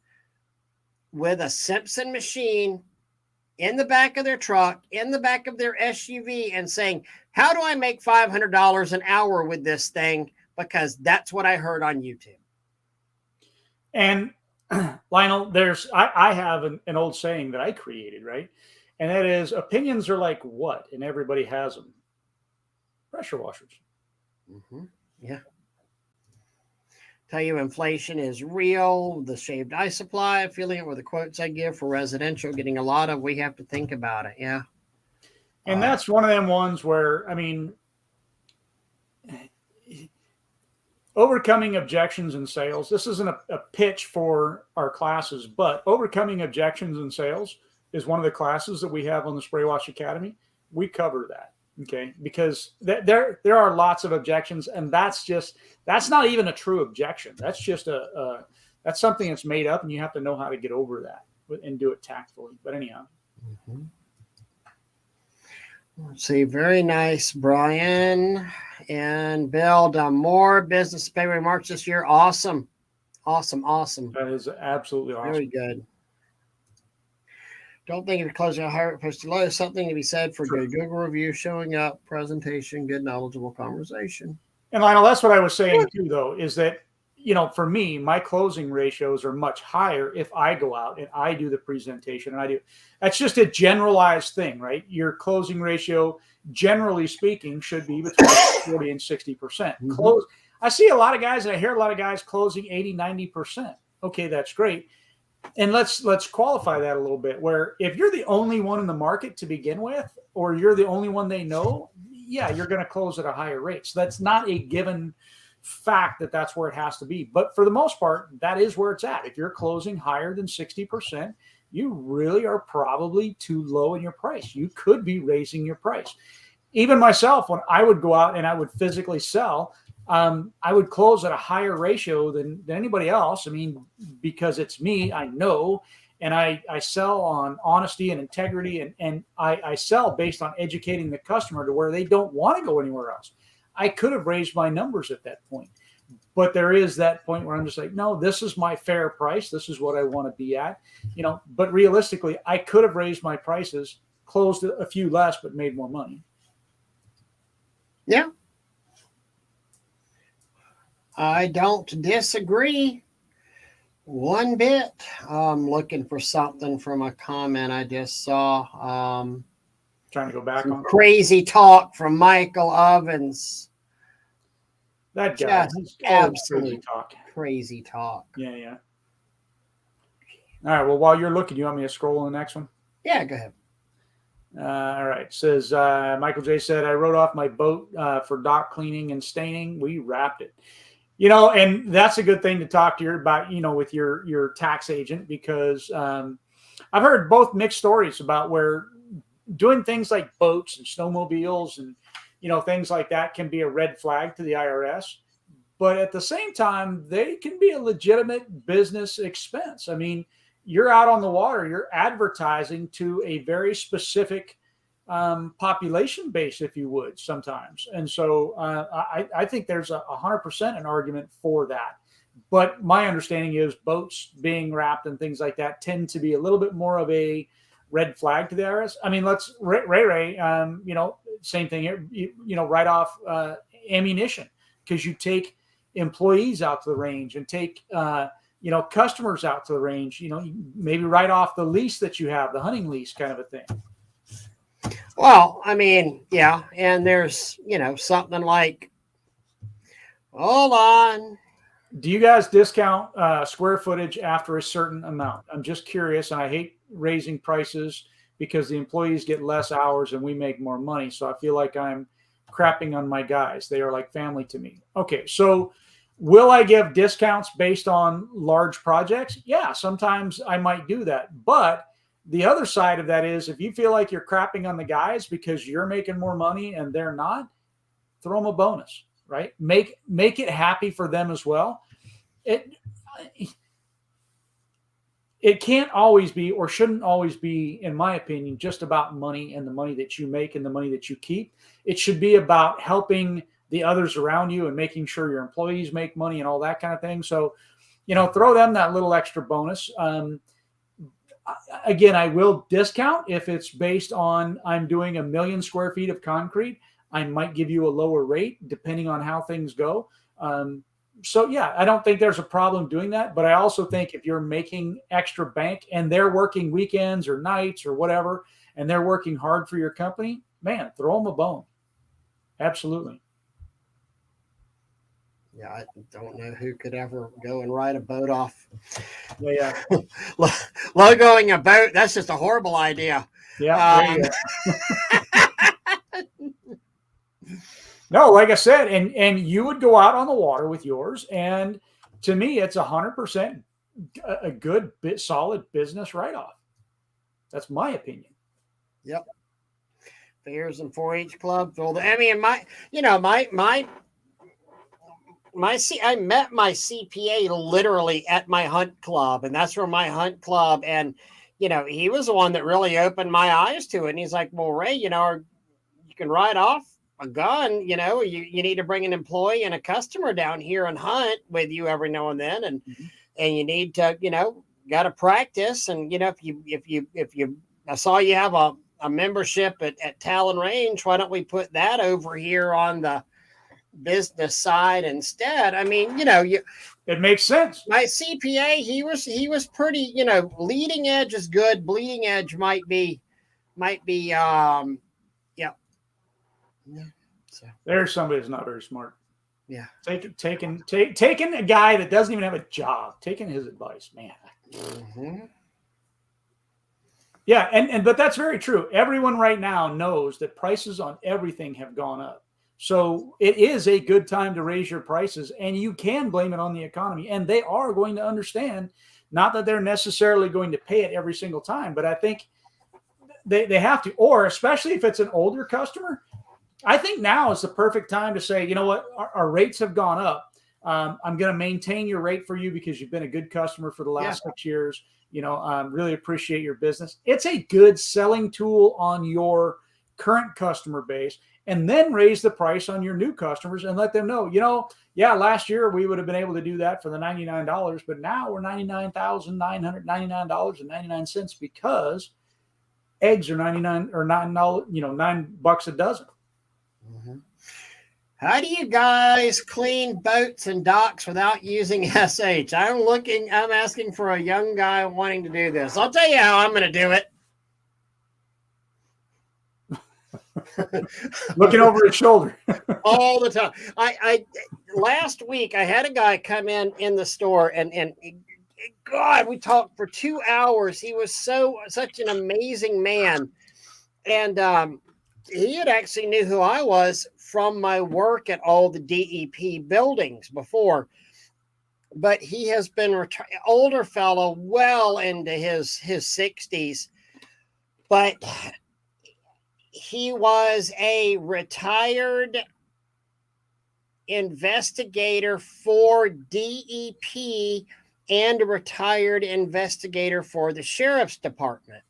with a Simpson machine in the back of their truck, in the back of their SUV, and saying, "How do I make $500 an hour with this thing?" Because that's what I heard on YouTube. And Lionel, I have an old saying that I created, right? And that is, opinions are like what? And everybody has them. Pressure washers. Mm-hmm. Yeah. Tell you inflation is real. The shaved ice supply, feeling it with the quotes I give for residential, getting a lot of, we have to think about it. Yeah. And that's one of them ones where, overcoming objections in sales. This isn't a pitch for our classes, but overcoming objections in sales is one of the classes that we have on the Spray Wash Academy. We cover that. Okay, because there are lots of objections, and that's not even a true objection. That's just that's something that's made up, and you have to know how to get over that and do it tactfully. But anyhow, Let's see, very nice, Brian and Bill. Done more business February, March this year. Awesome. That is absolutely awesome. Very good. Don't think of closing a higher post low. Something to be said for good Google review, showing up, presentation, good knowledgeable conversation. And Lionel, that's what I was saying too, though, is that, for me, my closing ratios are much higher if I go out and I do the presentation and that's just a generalized thing, right? Your closing ratio, generally speaking, should be between 40 and 60%. Mm-hmm. I see a lot of guys, and I hear a lot of guys closing 80, 90%. Okay, that's great. And let's qualify that a little bit, where if you're the only one in the market to begin with, or you're the only one they know, yeah, you're going to close at a higher rate. So that's not a given fact that that's where it has to be. But for the most part, that is where it's at. If you're closing higher than 60%, you really are probably too low in your price. You could be raising your price. Even myself, when I would go out and I would physically sell, I would close at a higher ratio than anybody else. Because it's me, I know, and I sell on honesty and integrity, and I sell based on educating the customer to where they don't want to go anywhere else. I could have raised my numbers at that point, but there is that point where I'm just like, no, this is my fair price. This is what I want to be at, but realistically, I could have raised my prices, closed a few less, but made more money. Yeah. I don't disagree one bit. I'm looking for something from a comment I just saw. Trying to go back Some on crazy talk from Michael Ovens. that guy. Just He's always crazy absolute talk. crazy talk. Yeah. All right. Well, while you're looking, you want me to scroll on the next one? Yeah, go ahead. All right. It says Michael J said, I wrote off my boat for dock cleaning and staining. We wrapped it. And that's a good thing to talk to you about, with your tax agent, because I've heard both mixed stories about where doing things like boats and snowmobiles and, things like that can be a red flag to the IRS. But at the same time, they can be a legitimate business expense. I mean, you're out on the water, you're advertising to a very specific population base, if you would, sometimes. And so I think there's 100% an argument for that. But my understanding is boats being wrapped and things like that tend to be a little bit more of a red flag to the IRS. I mean, Ray, same thing, write off ammunition, because you take employees out to the range and take, customers out to the range, maybe write off the lease that you have, the hunting lease kind of a thing. Well, I mean, yeah. And there's, something like, hold on. Do you guys discount square footage after a certain amount? I'm just curious, and I hate raising prices because the employees get less hours and we make more money. So I feel like I'm crapping on my guys. They are like family to me. Okay, so will I give discounts based on large projects? Yeah, sometimes I might do that. But the other side of that is, if you feel like you're crapping on the guys because you're making more money and they're not, throw them a bonus, right? Make it happy for them as well. It can't always be, or shouldn't always be, in my opinion, just about money and the money that you make and the money that you keep. It should be about helping the others around you and making sure your employees make money and all that kind of thing. So, throw them that little extra bonus. Again, I will discount if it's based on I'm doing 1 million square feet of concrete. I might give you a lower rate depending on how things go. So yeah, I don't think there's a problem doing that. But I also think if you're making extra bank and they're working weekends or nights or whatever, and they're working hard for your company, man, throw them a bone. Absolutely. Yeah, I don't know who could ever go and ride a boat off. Yeah. Logoing a boat, that's just a horrible idea. Yeah. No, like I said, and you would go out on the water with yours, and to me, it's 100% a good, solid business write-off. That's my opinion. Yep. Fairs and 4-H club. I mean, I met my CPA literally at my hunt club, and that's where my hunt club, and he was the one that really opened my eyes to it. And he's like, well, Ray, you can ride off a gun, you need to bring an employee and a customer down here and hunt with you every now and then. And, and you need to, got to practice. And, if you, I saw you have a membership at Talon Range, why don't we put that over here on the business side instead? I mean, it makes sense. My CPA, he was pretty, leading edge is good. Bleeding edge might be, yeah. So there's somebody that's not very smart. Yeah. Taking a guy that doesn't even have a job, taking his advice, man. Mm-hmm. Yeah, but that's very true. Everyone right now knows that prices on everything have gone up. So it is a good time to raise your prices, and you can blame it on the economy. And they are going to understand, not that they're necessarily going to pay it every single time, but I think they have to, or especially if it's an older customer. I think now is the perfect time to say, you know what, our rates have gone up. I'm going to maintain your rate for you because you've been a good customer for the last 6 years. Really appreciate your business. It's a good selling tool on your current customer base, and then raise the price on your new customers and let them know, last year we would have been able to do that for the $99, but now we're $99,999.99 because eggs are $99 or $9, $9 a dozen. Mm-hmm. How do you guys clean boats and docks without using SH? I'm asking for a young guy wanting to do this. I'll tell you how I'm going to do it. Looking over his shoulder all the time. I last week I had a guy come in the store and God, we talked for 2 hours. He was such an amazing man. And he had actually knew who I was from my work at all the DEP buildings before. But he has been older fellow, well into his 60s. But he was a retired investigator for DEP and a retired investigator for the sheriff's department.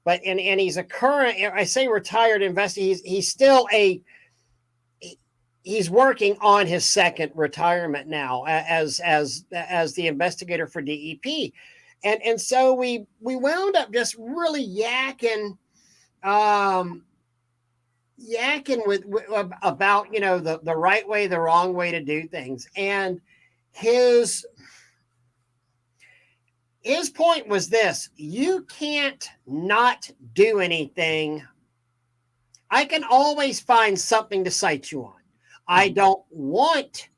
But and he's a current, I say retired investigator, he's working on his second retirement now as the investigator for DEP. And so we wound up just really yakking with about, the right way, the wrong way to do things. And his point was this: you can't not do anything. I can always find something to cite you on. I don't want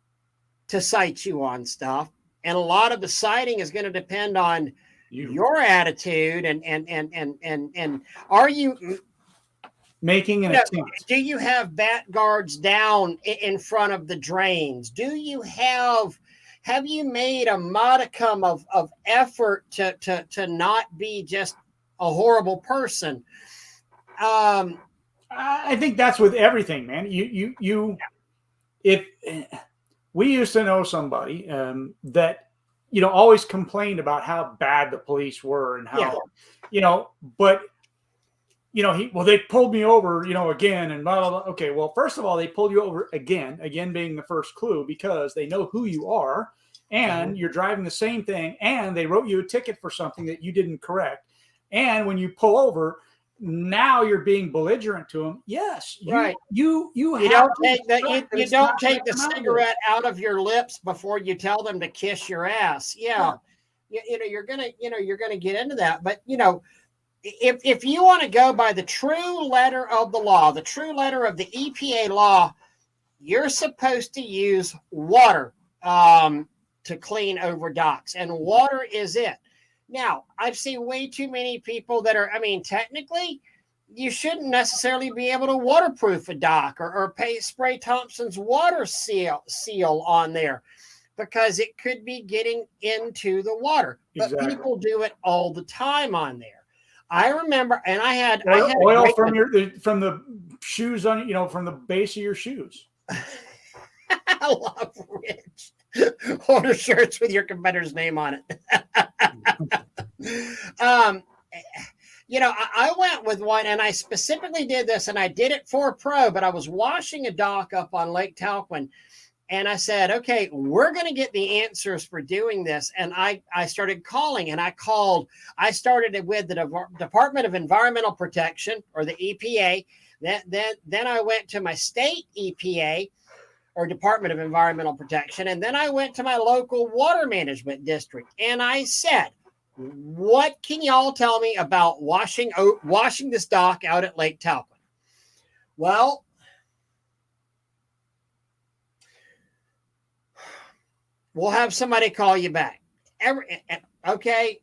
to cite you on stuff. And a lot of the citing is going to depend on your attitude and are you making an attempt? Do you have bat guards down in front of the drains? Do you have you made a modicum of effort to not be just a horrible person? I think that's with everything, man. If we used to know somebody that, always complained about how bad the police were and how, but they pulled me over, again, and blah, blah, blah. Okay, well, first of all, they pulled you over again being the first clue, because they know who you are and you're driving the same thing, and they wrote you a ticket for something that you didn't correct. And when you pull over, now you're being belligerent to them. Yes, right. You don't take the cigarette out of your lips before you tell them to kiss your ass. Yeah. You're gonna get into that. But if you want to go by the true letter of the law, the true letter of the EPA law, you're supposed to use water to clean over docks, and water is it. Now, I've seen way too many people that are, technically, you shouldn't necessarily be able to waterproof a dock or spray Thompson's water seal on there, because it could be getting into the water. But people do it all the time on there. I remember, and I had oil from the shoes on, from the base of your shoes. I love Rich. Order shirts with your competitor's name on it. I went with one, and I specifically did this, and I did it for a pro, but I was washing a dock up on Lake Talquin, and I said, okay, we're going to get the answers for doing this. And I started calling, and I started with the Department of Environmental Protection, or the EPA. Then I went to my state EPA, or Department of Environmental Protection. And then I went to my local water management district, and I said, what can y'all tell me about washing this dock out at Lake Talquin? Well, we'll have somebody call you back. Okay.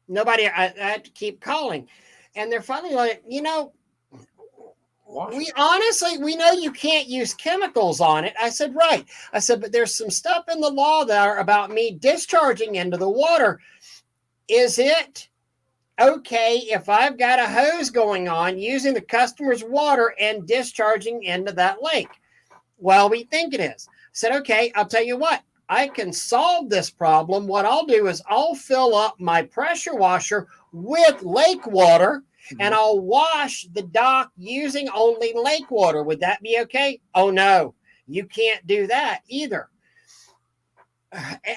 Nobody, I had to keep calling. And they're finally like, we know you can't use chemicals on it. I said, right. I said, but there's some stuff in the law there about me discharging into the water. Is it okay if I've got a hose going on using the customer's water and discharging into that lake? Well, we think it is. I said, okay, I'll tell you what, I can solve this problem. What I'll do is I'll fill up my pressure washer with lake water, and I'll wash the dock using only lake water. Would that be okay? Oh, no, you can't do that either.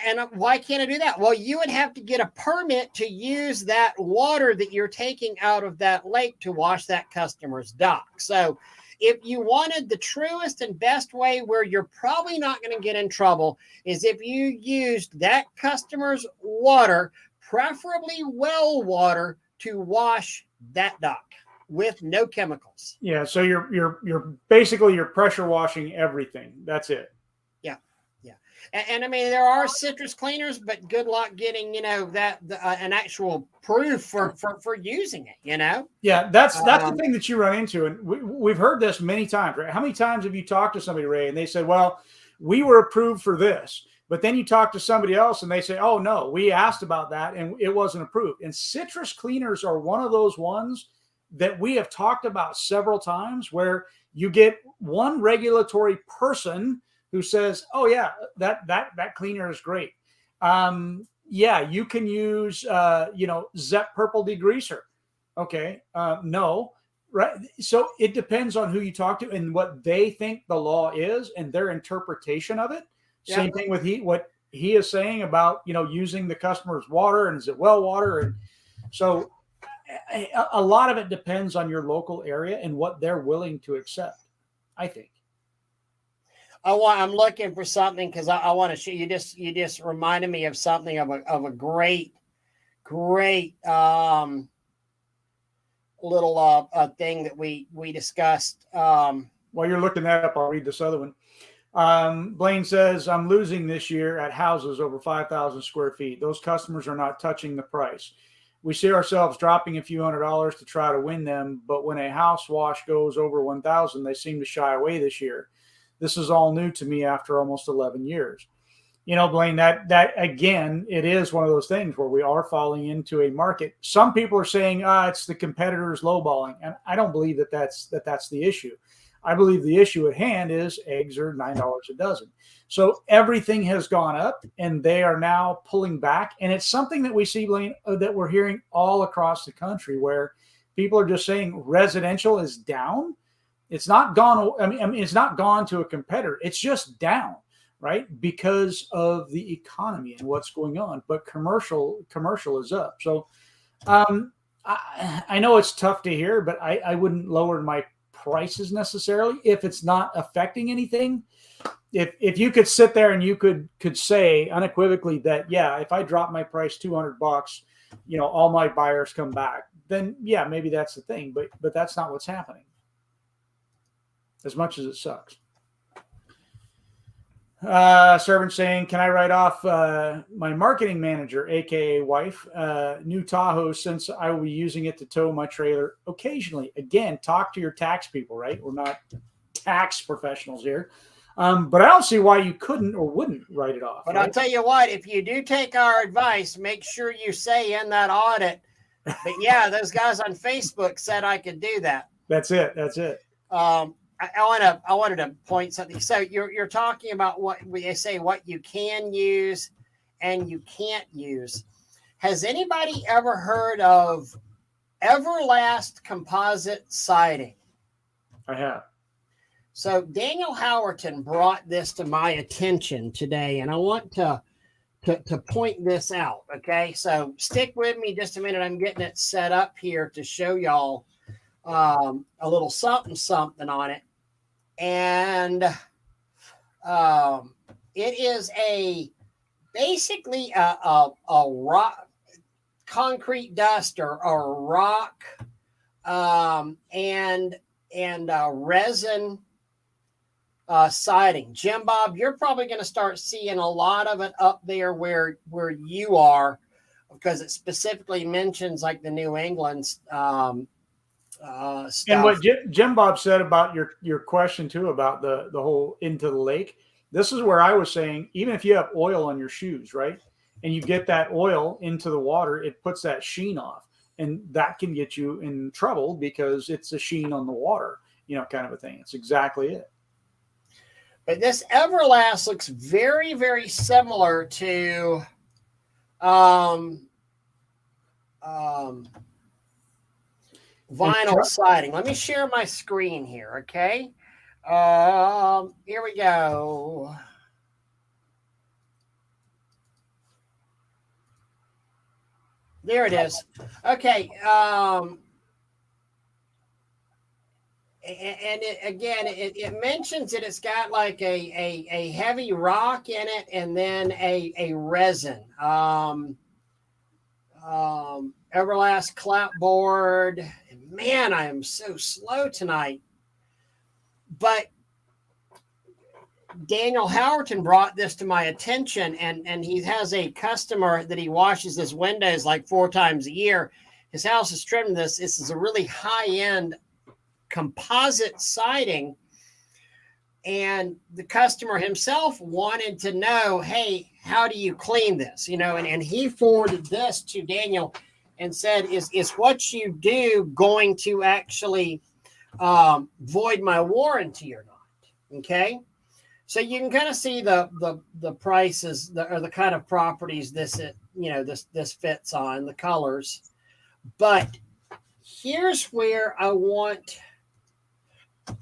And why can't I do that? Well, you would have to get a permit to use that water that you're taking out of that lake to wash that customer's dock. So If you wanted the truest and best way where you're probably not going to get in trouble is if you used that customer's water, preferably well water, to wash that dock with no chemicals. Yeah, so you're basically you're pressure washing everything. That's it. Yeah, yeah, and I mean there are citrus cleaners, but good luck getting an actual proof for using it. Yeah, that's the thing that you run into, and we've heard this many times, right? How many times have you talked to somebody, Ray, and they said, "Well, we were approved for this," but then you talk to somebody else, and they say, "Oh no, we asked about that, and it wasn't approved." And citrus cleaners are one of those ones that we have talked about several times, where you get one regulatory person who says, "Oh yeah, that cleaner is great." Yeah, you can use Zep Purple Degreaser. Okay, no, right? So it depends on who you talk to and what they think the law is and their interpretation of it. Same thing with what he is saying about using the customer's water and is it well water, and so a lot of it depends on your local area and what they're willing to accept, I think. I'm looking for something because I want to show you. You just reminded me of something of a great little thing that we discussed. While you're looking that up, I'll read this other one. Blaine says, "I'm losing this year at houses over 5,000 square feet. Those customers are not touching the price. We see ourselves dropping a few $100s to try to win them, but when a house wash goes over 1,000, they seem to shy away this year. This is all new to me after almost 11 years." Blaine, that again, it is one of those things where we are falling into a market. Some people are saying, it's the competitors lowballing. And I don't believe that's the issue. I believe the issue at hand is eggs are $9 a dozen. So everything has gone up and they are now pulling back. And it's something that we see, Blaine, that we're hearing all across the country where people are just saying residential is down. It's not gone. I mean, it's not gone to a competitor. It's just down, right? Because of the economy and what's going on. But commercial is up. So I know it's tough to hear, but I wouldn't lower my prices necessarily if it's not affecting anything. If you could sit there and you could say unequivocally that, yeah, if I drop my price $200, all my buyers come back, then yeah, maybe that's the thing. But that's not what's happening. As much as it sucks. Servant saying, "Can I write off my marketing manager, aka wife, new Tahoe, since I will be using it to tow my trailer occasionally?" Again, talk to your tax people, right? We're not tax professionals here. But I don't see why you couldn't or wouldn't write it off. But right? I'll tell you what, if you do take our advice, make sure you say in that audit, but yeah, those guys on Facebook said I could do that. That's it. I wanted to point something. So you're talking about what they say, what you can use and you can't use. Has anybody ever heard of Everlast composite siding? I have. So Daniel Howerton brought this to my attention today, and I want to point this out. Okay, so stick with me just a minute. I'm getting it set up here to show y'all a little something on it. And it is basically a rock, concrete dust or rock, and resin siding. Jim Bob, you're probably going to start seeing a lot of it up there where you are, because it specifically mentions like the New England stuff. And what Jim Bob said about your question too about the whole into the lake, this is where I was saying, even if you have oil on your shoes, right, and you get that oil into the water, it puts that sheen off, and that can get you in trouble because it's a sheen on the water, kind of a thing. It's exactly it. But this Everlast looks very, very similar to vinyl siding. Let me share my screen here, okay? Here we go. There it is. Okay. And it mentions that it's got like a heavy rock in it and then a resin. Everlast clapboard. Man, I am so slow tonight. But Daniel Howerton brought this to my attention, and he has a customer that he washes his windows like 4 times a year. His house is trimmed this. This is a really high-end composite siding, and the customer himself wanted to know, hey, how do you clean this? And he forwarded this to Daniel and said, is what you do going to actually void my warranty or not? Okay. So you can kind of see the prices or the kind of properties this fits on, the colors. But here's where I want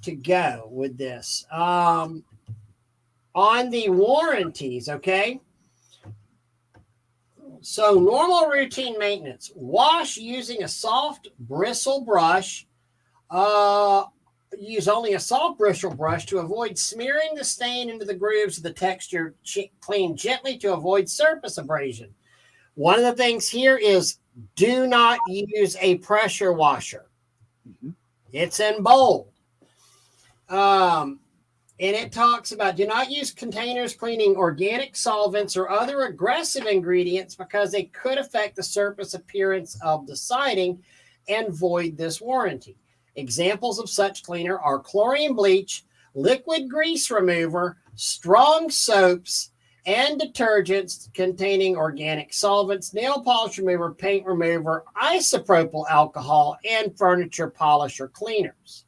to go with this. On the warranties, okay? So normal routine maintenance, wash using a soft bristle brush. Use only a soft bristle brush to avoid smearing the stain into the grooves of the texture. Clean gently to avoid surface abrasion. One of the things here is do not use a pressure washer. Mm-hmm. It's in bold. And it talks about do not use containers cleaning organic solvents or other aggressive ingredients because they could affect the surface appearance of the siding and void this warranty. Examples of such cleaner are chlorine bleach, liquid grease remover, strong soaps, and detergents containing organic solvents, nail polish remover, paint remover, isopropyl alcohol, and furniture polisher cleaners.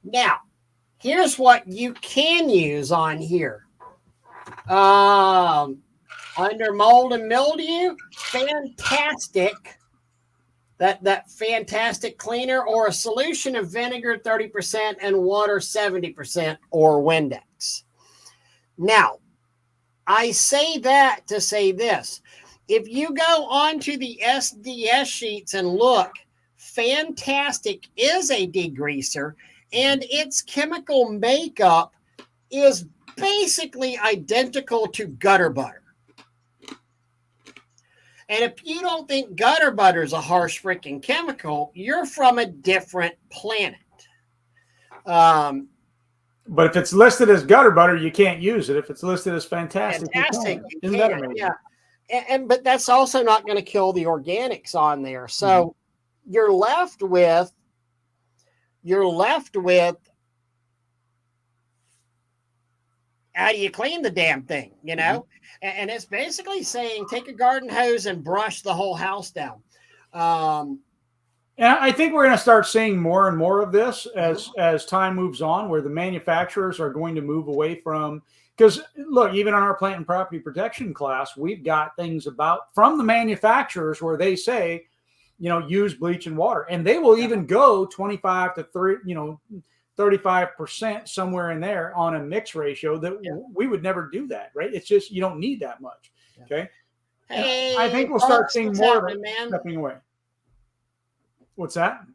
Now, here's what you can use on here. Under mold and mildew, fantastic. That fantastic cleaner, or a solution of vinegar 30% and water 70%, or Windex. Now, I say that to say this. If you go onto the SDS sheets and look, Fantastic is a degreaser, and its chemical makeup is basically identical to gutter butter. And if you don't think gutter butter is a harsh freaking chemical, you're from a different planet. But if it's listed as gutter butter, you can't use it. If it's listed as fantastic, you Isn't that amazing? Yeah. But that's also not going to kill the organics on there. So you're left with how do you clean the damn thing, you know? And it's basically saying take a garden hose and brush the whole house down. And I think we're going to start seeing more and more of this as time moves on, where the manufacturers are going to move away from, because look, even on our plant and property protection class, we've got things from the manufacturers where they say, use bleach and water, and they will even go 25 to 35% somewhere in there on a mix ratio that we would never do that. Right. It's just, you don't need that much. Yeah. Okay. Hey, I think we'll start seeing more of it stepping away. What's that?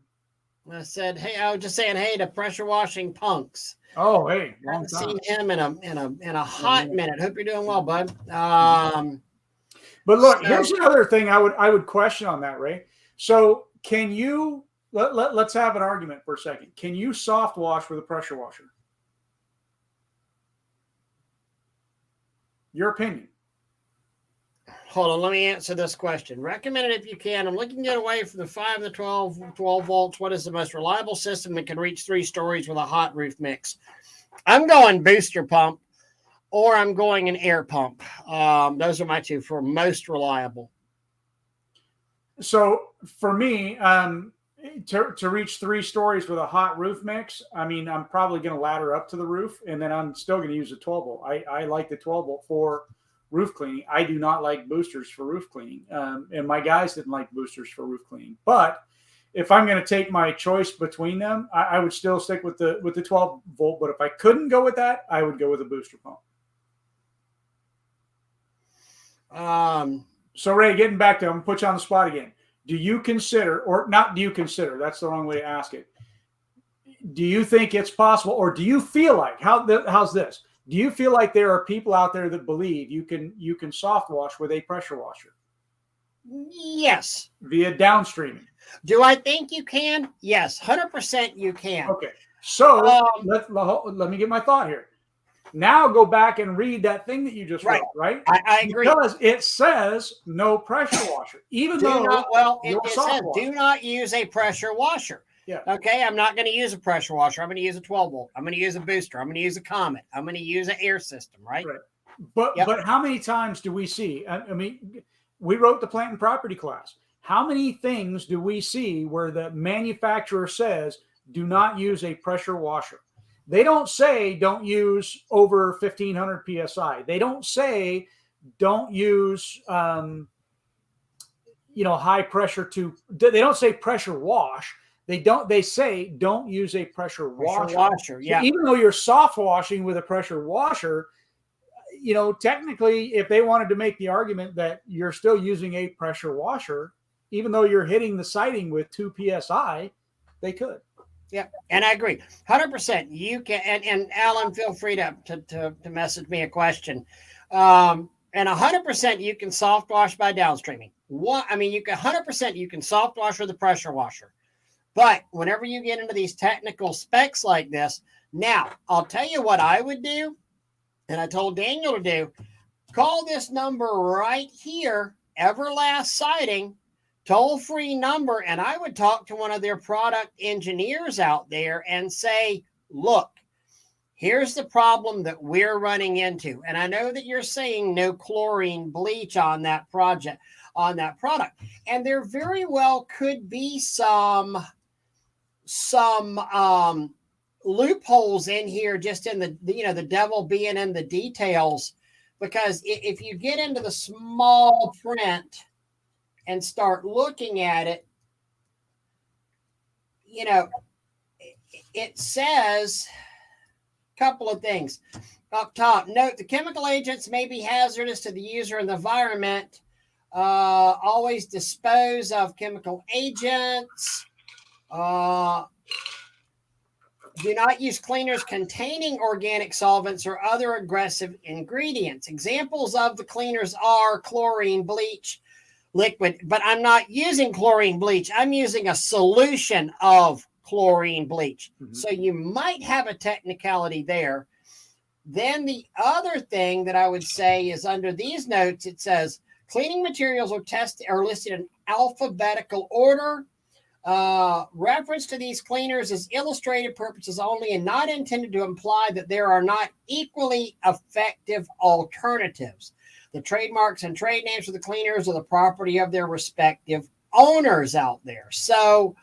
I said, hey, I was just saying, hey, to pressure washing punks. Oh, hey, I haven't seen him in a hot minute. Hope you're doing well, bud. But look, here's another thing I would question on that, Ray. So can you let's have an argument for a second. Can you soft wash with a pressure washer? Your opinion. Hold on, let me answer this question. Recommend it if you can. I'm looking to get away from the 5 and the 12 volts. What is the most reliable system that can reach 3 stories with a hot roof mix? I'm going booster pump, or I'm going an air pump. Those are my two for most reliable. So for me, to reach 3 stories with a hot roof mix, I'm probably going to ladder up to the roof, and then I'm still going to use a 12 volt. I like the 12 volt for roof cleaning. I do not like boosters for roof cleaning. And my guys didn't like boosters for roof cleaning. But if I'm going to take my choice between them, I would still stick with the 12 volt. But if I couldn't go with that, I would go with a booster pump. So Ray, getting back to, I'm going to put you on the spot again. Do you consider, or not do you consider, that's the wrong way to ask it. do you think it's possible, or do you feel like how's this? Do you feel like there are people out there that believe you can soft wash with a pressure washer? Yes. Via downstreaming. Do I think you can? Yes, 100% you can. Okay. So let me get my thought here. Now go back and read that thing that you just wrote, right? I agree. Because it says no pressure washer, even though it says do not use a pressure washer. Yeah. Okay, I'm not going to use a pressure washer. I'm going to use a 12 volt. I'm going to use a booster. I'm going to use a Comet. I'm going to use an air system, right? But how many times do we see? I mean, we wrote the plant and property class. How many things do we see where the manufacturer says do not use a pressure washer? They don't say don't use over 1500 psi. They don't say don't use high pressure they don't say pressure wash. They say don't use a pressure washer. Yeah. So even though you're soft washing with a pressure washer, technically, if they wanted to make the argument that you're still using a pressure washer, even though you're hitting the siding with 2 psi, they could. Yeah, and I agree, 100%. You can, and Alan, feel free to message me a question. And 100%, you can soft wash by downstreaming. You can 100%, you can soft wash with a pressure washer. But whenever you get into these technical specs like this, now I'll tell you what I would do, and I told Daniel to do. Call this number right here, Everlast Siding, toll-free number, and I would talk to one of their product engineers out there and say, look, here's the problem that we're running into. And I know that you're saying no chlorine bleach on that product. And there very well could be some loopholes in here, just in the devil being in the details, because if you get into the small print and start looking at it, it says a couple of things up top. Note, the chemical agents may be hazardous to the user and the environment. Always dispose of chemical agents. Do not use cleaners containing organic solvents or other aggressive ingredients. Examples of the cleaners are chlorine, bleach, liquid, but I'm not using chlorine bleach. I'm using a solution of chlorine bleach. Mm-hmm. So you might have a technicality there. Then the other thing that I would say is under these notes, it says cleaning materials are listed in alphabetical order. Reference to these cleaners is illustrative purposes only and not intended to imply that there are not equally effective alternatives. The trademarks and trade names for the cleaners are the property of their respective owners out there. So,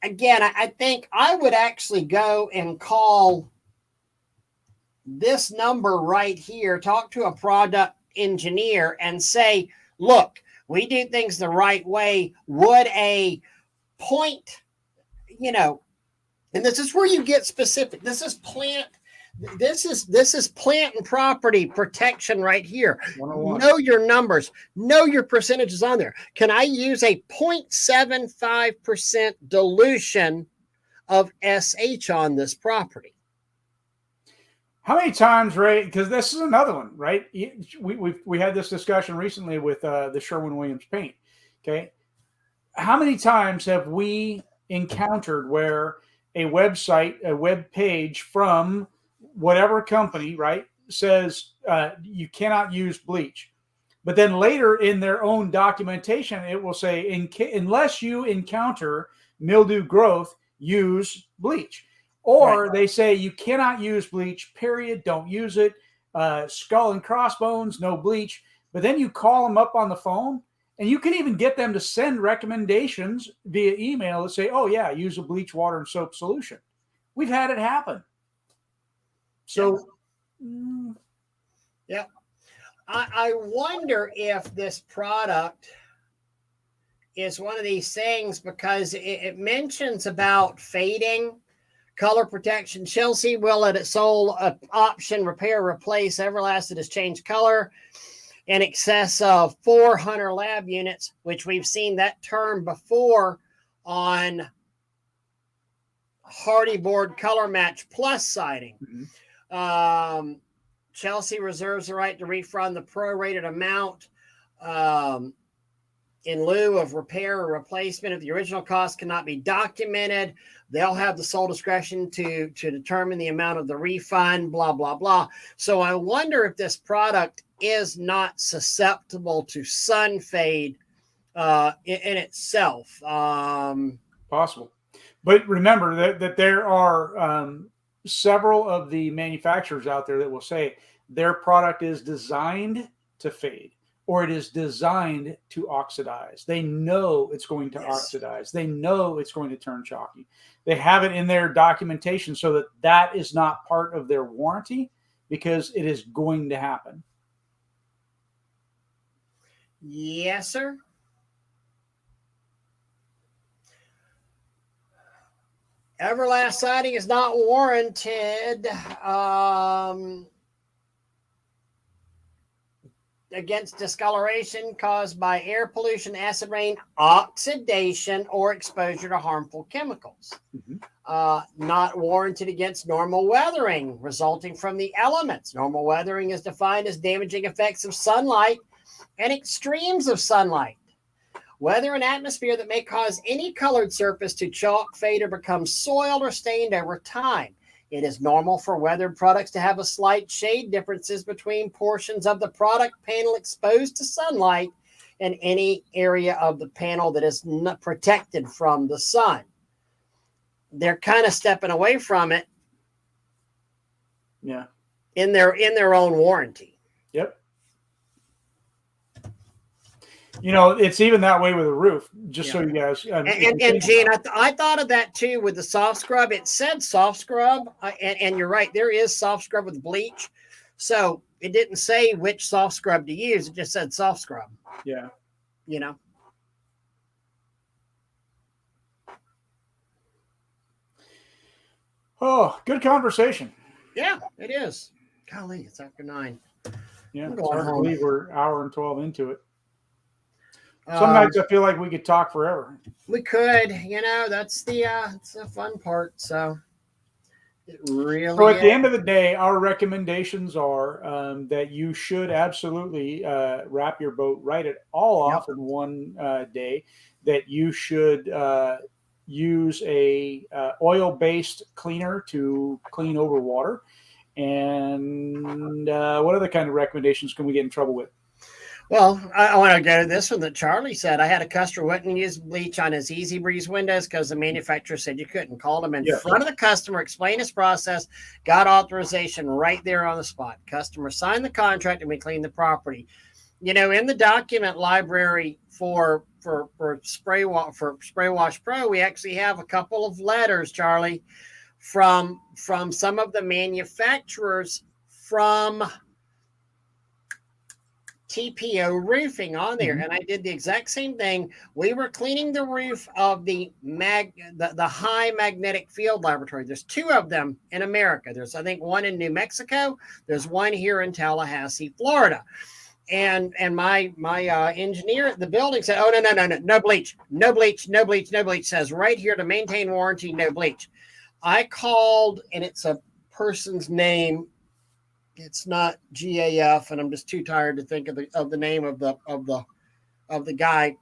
again, I think I would actually go and call this number right here, talk to a product engineer and say, look, we do things the right way. Would a point, and this is where you get specific. This is plant and property protection right here. 101. Know your numbers. Know your percentages on there. Can I use a 0.75% dilution of SH on this property? How many times, Ray? Because this is another one, right? We had this discussion recently with the Sherwin-Williams paint. Okay, how many times have we encountered where a website, a web page from whatever company, right, says you cannot use bleach, but then later in their own documentation it will say unless you encounter mildew growth, use bleach. Or they say you cannot use bleach, period. Don't use it. Skull and crossbones, no bleach. But then you call them up on the phone, and you can even get them to send recommendations via email that say, oh, yeah, use a bleach, water, and soap solution. We've had it happen. So, yeah. I wonder if this product is one of these things, because it mentions about fading. Color protection. Chelsea will at its sole option repair, replace Everlast that has changed color in excess of 400 lab units, which we've seen that term before on Hardy Board Color Match Plus siding. Mhm. Chelsea reserves the right to refund the prorated amount in lieu of repair or replacement if the original cost cannot be documented. They'll have the sole discretion to determine the amount of the refund, blah, blah, blah. So I wonder if this product is not susceptible to sun fade in itself. Possible. But remember that there are several of the manufacturers out there that will say their product is designed to fade or it is designed to oxidize. They know it's going to oxidize. They know it's going to turn chalky. They have it in their documentation so that that is not part of their warranty because it is going to happen. Yes, sir. Everlast siding is not warranted against discoloration caused by air pollution, acid rain, oxidation, or exposure to harmful chemicals. Not warranted against normal weathering resulting from the elements. Normal weathering is defined as damaging effects of sunlight and extremes of sunlight. Weather and atmosphere that may cause any colored surface to chalk, fade, or become soiled or stained over time. It is normal for weathered products to have a slight shade differences between portions of the product panel exposed to sunlight and any area of the panel that is not protected from the sun. They're kind of stepping away from it. Yeah. In their own warranty. Yep. You know, it's even that way with a roof, just so you guys. And Gene, I thought of that too with the soft scrub. It said soft scrub, and you're right. There is soft scrub with bleach. So it didn't say which soft scrub to use. It just said soft scrub. Yeah. You know. Oh, good conversation. Yeah, it is. Golly, it's after 9. Yeah, it's hard to believe we're an hour and 12 into it. Some nights I feel like we could talk forever. We could, you know, that's the it's the fun part. So it really. So at the end of the day, our recommendations are that you should absolutely wrap your boat, write it all off in one day. That you should use a oil-based cleaner to clean over water. And what other kind of recommendations can we get in trouble with? Well, I want to go to this one that Charlie said. I had a customer wouldn't use bleach on his Easy Breeze windows because the manufacturer said you couldn't. Called him in front of the customer, explained his process, got authorization right there on the spot. Customer signed the contract and we cleaned the property. You know, in the document library for Spray Wash Pro, we actually have a couple of letters, Charlie, from some of the manufacturers from TPO roofing on there. And I did the exact same thing. We were cleaning the roof of the high magnetic field laboratory. There's 2 of them in America. There's, I think, one in New Mexico. There's one here in Tallahassee, Florida. And my engineer at the building said, oh, no bleach, no bleach, no bleach, no bleach. Says right here to maintain warranty, no bleach. I called, and it's a person's name. It's not GAF, and I'm just too tired to think of the name of the guy.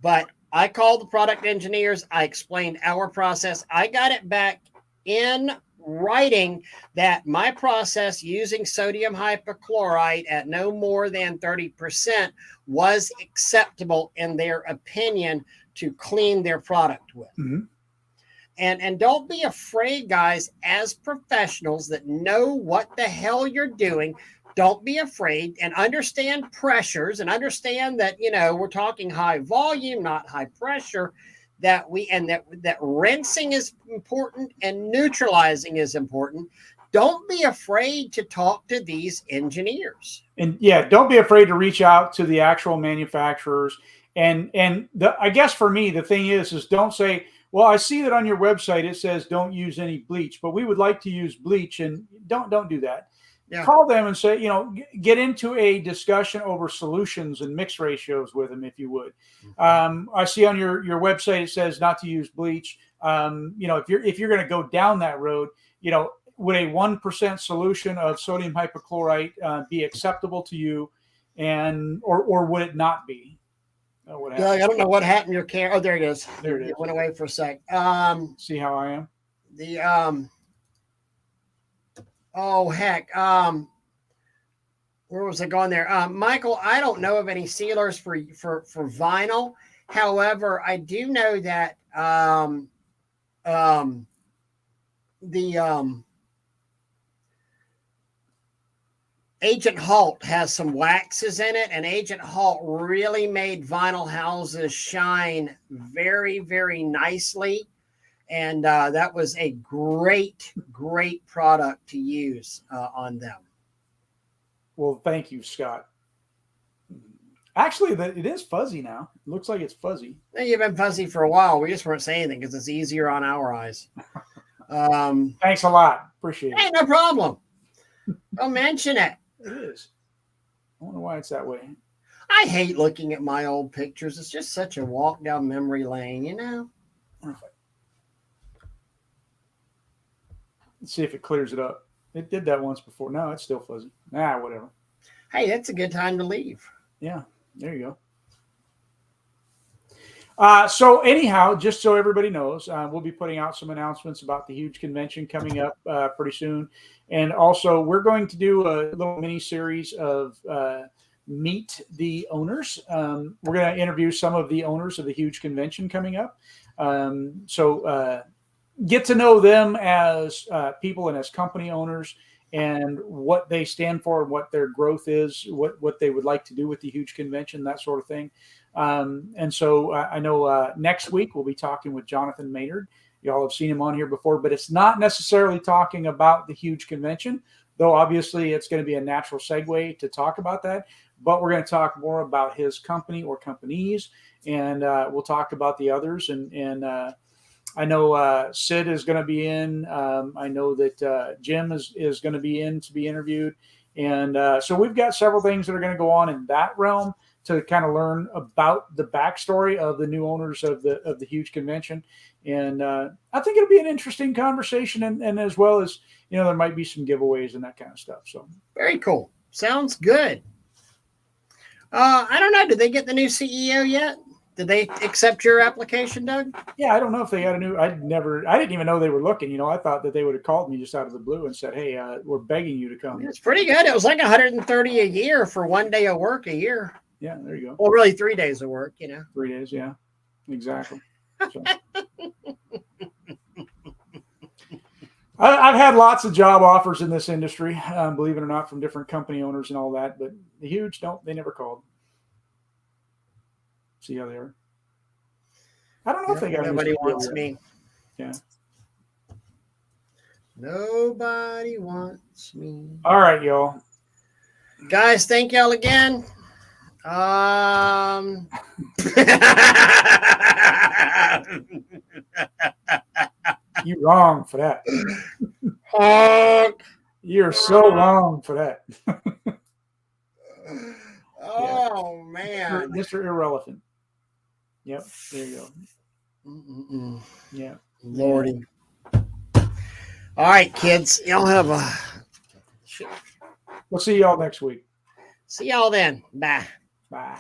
But I called the product engineers. I explained our process. I got it back in writing that my process using sodium hypochlorite at no more than 30% was acceptable in their opinion to clean their product with. And don't be afraid, guys, as professionals that know what the hell you're doing. Don't be afraid and understand pressures and understand that, you know, we're talking high volume, not high pressure, that rinsing is important and neutralizing is important. Don't be afraid to talk to these engineers. And yeah, don't be afraid to reach out to the actual manufacturers. And I guess for me, the thing is don't say, well, I see that on your website it says don't use any bleach, but we would like to use bleach, and don't do that. Yeah. call them and say, get into a discussion over solutions and mix ratios with them, if you would. I see on your website, it says not to use bleach. If you're going to go down that road, would a 1% solution of sodium hypochlorite be acceptable to you, or would it not be? Doug, I don't know what happened to your camera. Oh, there it is. There it is. It went away for a sec. See how I am? Oh heck. Where was I going there? Michael, I don't know of any sealers for vinyl. However, I do know that Agent Halt has some waxes in it, and Agent Halt really made vinyl houses shine very, very nicely. And that was a great product to use on them. Well, thank you, Scott. Actually, it is fuzzy now. It looks like it's fuzzy. You've been fuzzy for a while. We just weren't saying anything because it's easier on our eyes. Thanks a lot. Appreciate it. Hey, no problem. Don't mention it. It is. I wonder why it's that way. I hate looking at my old pictures. It's just such a walk down memory lane, you know? Let's see if it clears it up. It did that once before. No, it's still fuzzy. Whatever. Hey, that's a good time to leave. Yeah, there you go. So anyhow, just so everybody knows, we'll be putting out some announcements about the huge convention coming up pretty soon. And also, we're going to do a little mini series of Meet the Owners. We're going to interview some of the owners of the huge convention coming up. So get to know them as people and as company owners, and what they stand for, what their growth is, what they would like to do with the huge convention, that sort of thing. And so I know next week we'll be talking with Jonathan Maynard. Y'all have seen him on here before, but it's not necessarily talking about the huge convention, though obviously it's going to be a natural segue to talk about that. But we're going to talk more about his company or companies, and we'll talk about the others. And I know Sid is going to be in. I know that Jim is going to be in to be interviewed. And so we've got several things that are going to go on in that realm to kind of learn about the backstory of the new owners of the huge convention. And I think it'll be an interesting conversation, and as well as, there might be some giveaways and that kind of stuff. So very cool. Sounds good. I don't know. Did they get the new CEO yet? Did they accept your application, Doug? Yeah, I don't know if they got a new. I didn't even know they were looking. I thought that they would have called me just out of the blue and said, "Hey, we're begging you to come." It's pretty good. It was like 130 a year for 1 day of work a year. Yeah, there you go. Well, really 3 days of work, 3 days, yeah, exactly. So. I've had lots of job offers in this industry, believe it or not, from different company owners and all that. But the huge, they never called. See how they are. I don't know if they got. Nobody wants me. Yeah. Nobody wants me. All right, y'all. Guys, thank y'all again. You're wrong for that. You're so wrong for that. Oh, man. Mr. Irrelevant. Yep, there you go. Yeah. Lordy. All right, kids. Y'all have a... We'll see y'all next week. See y'all then. Bye. Bye.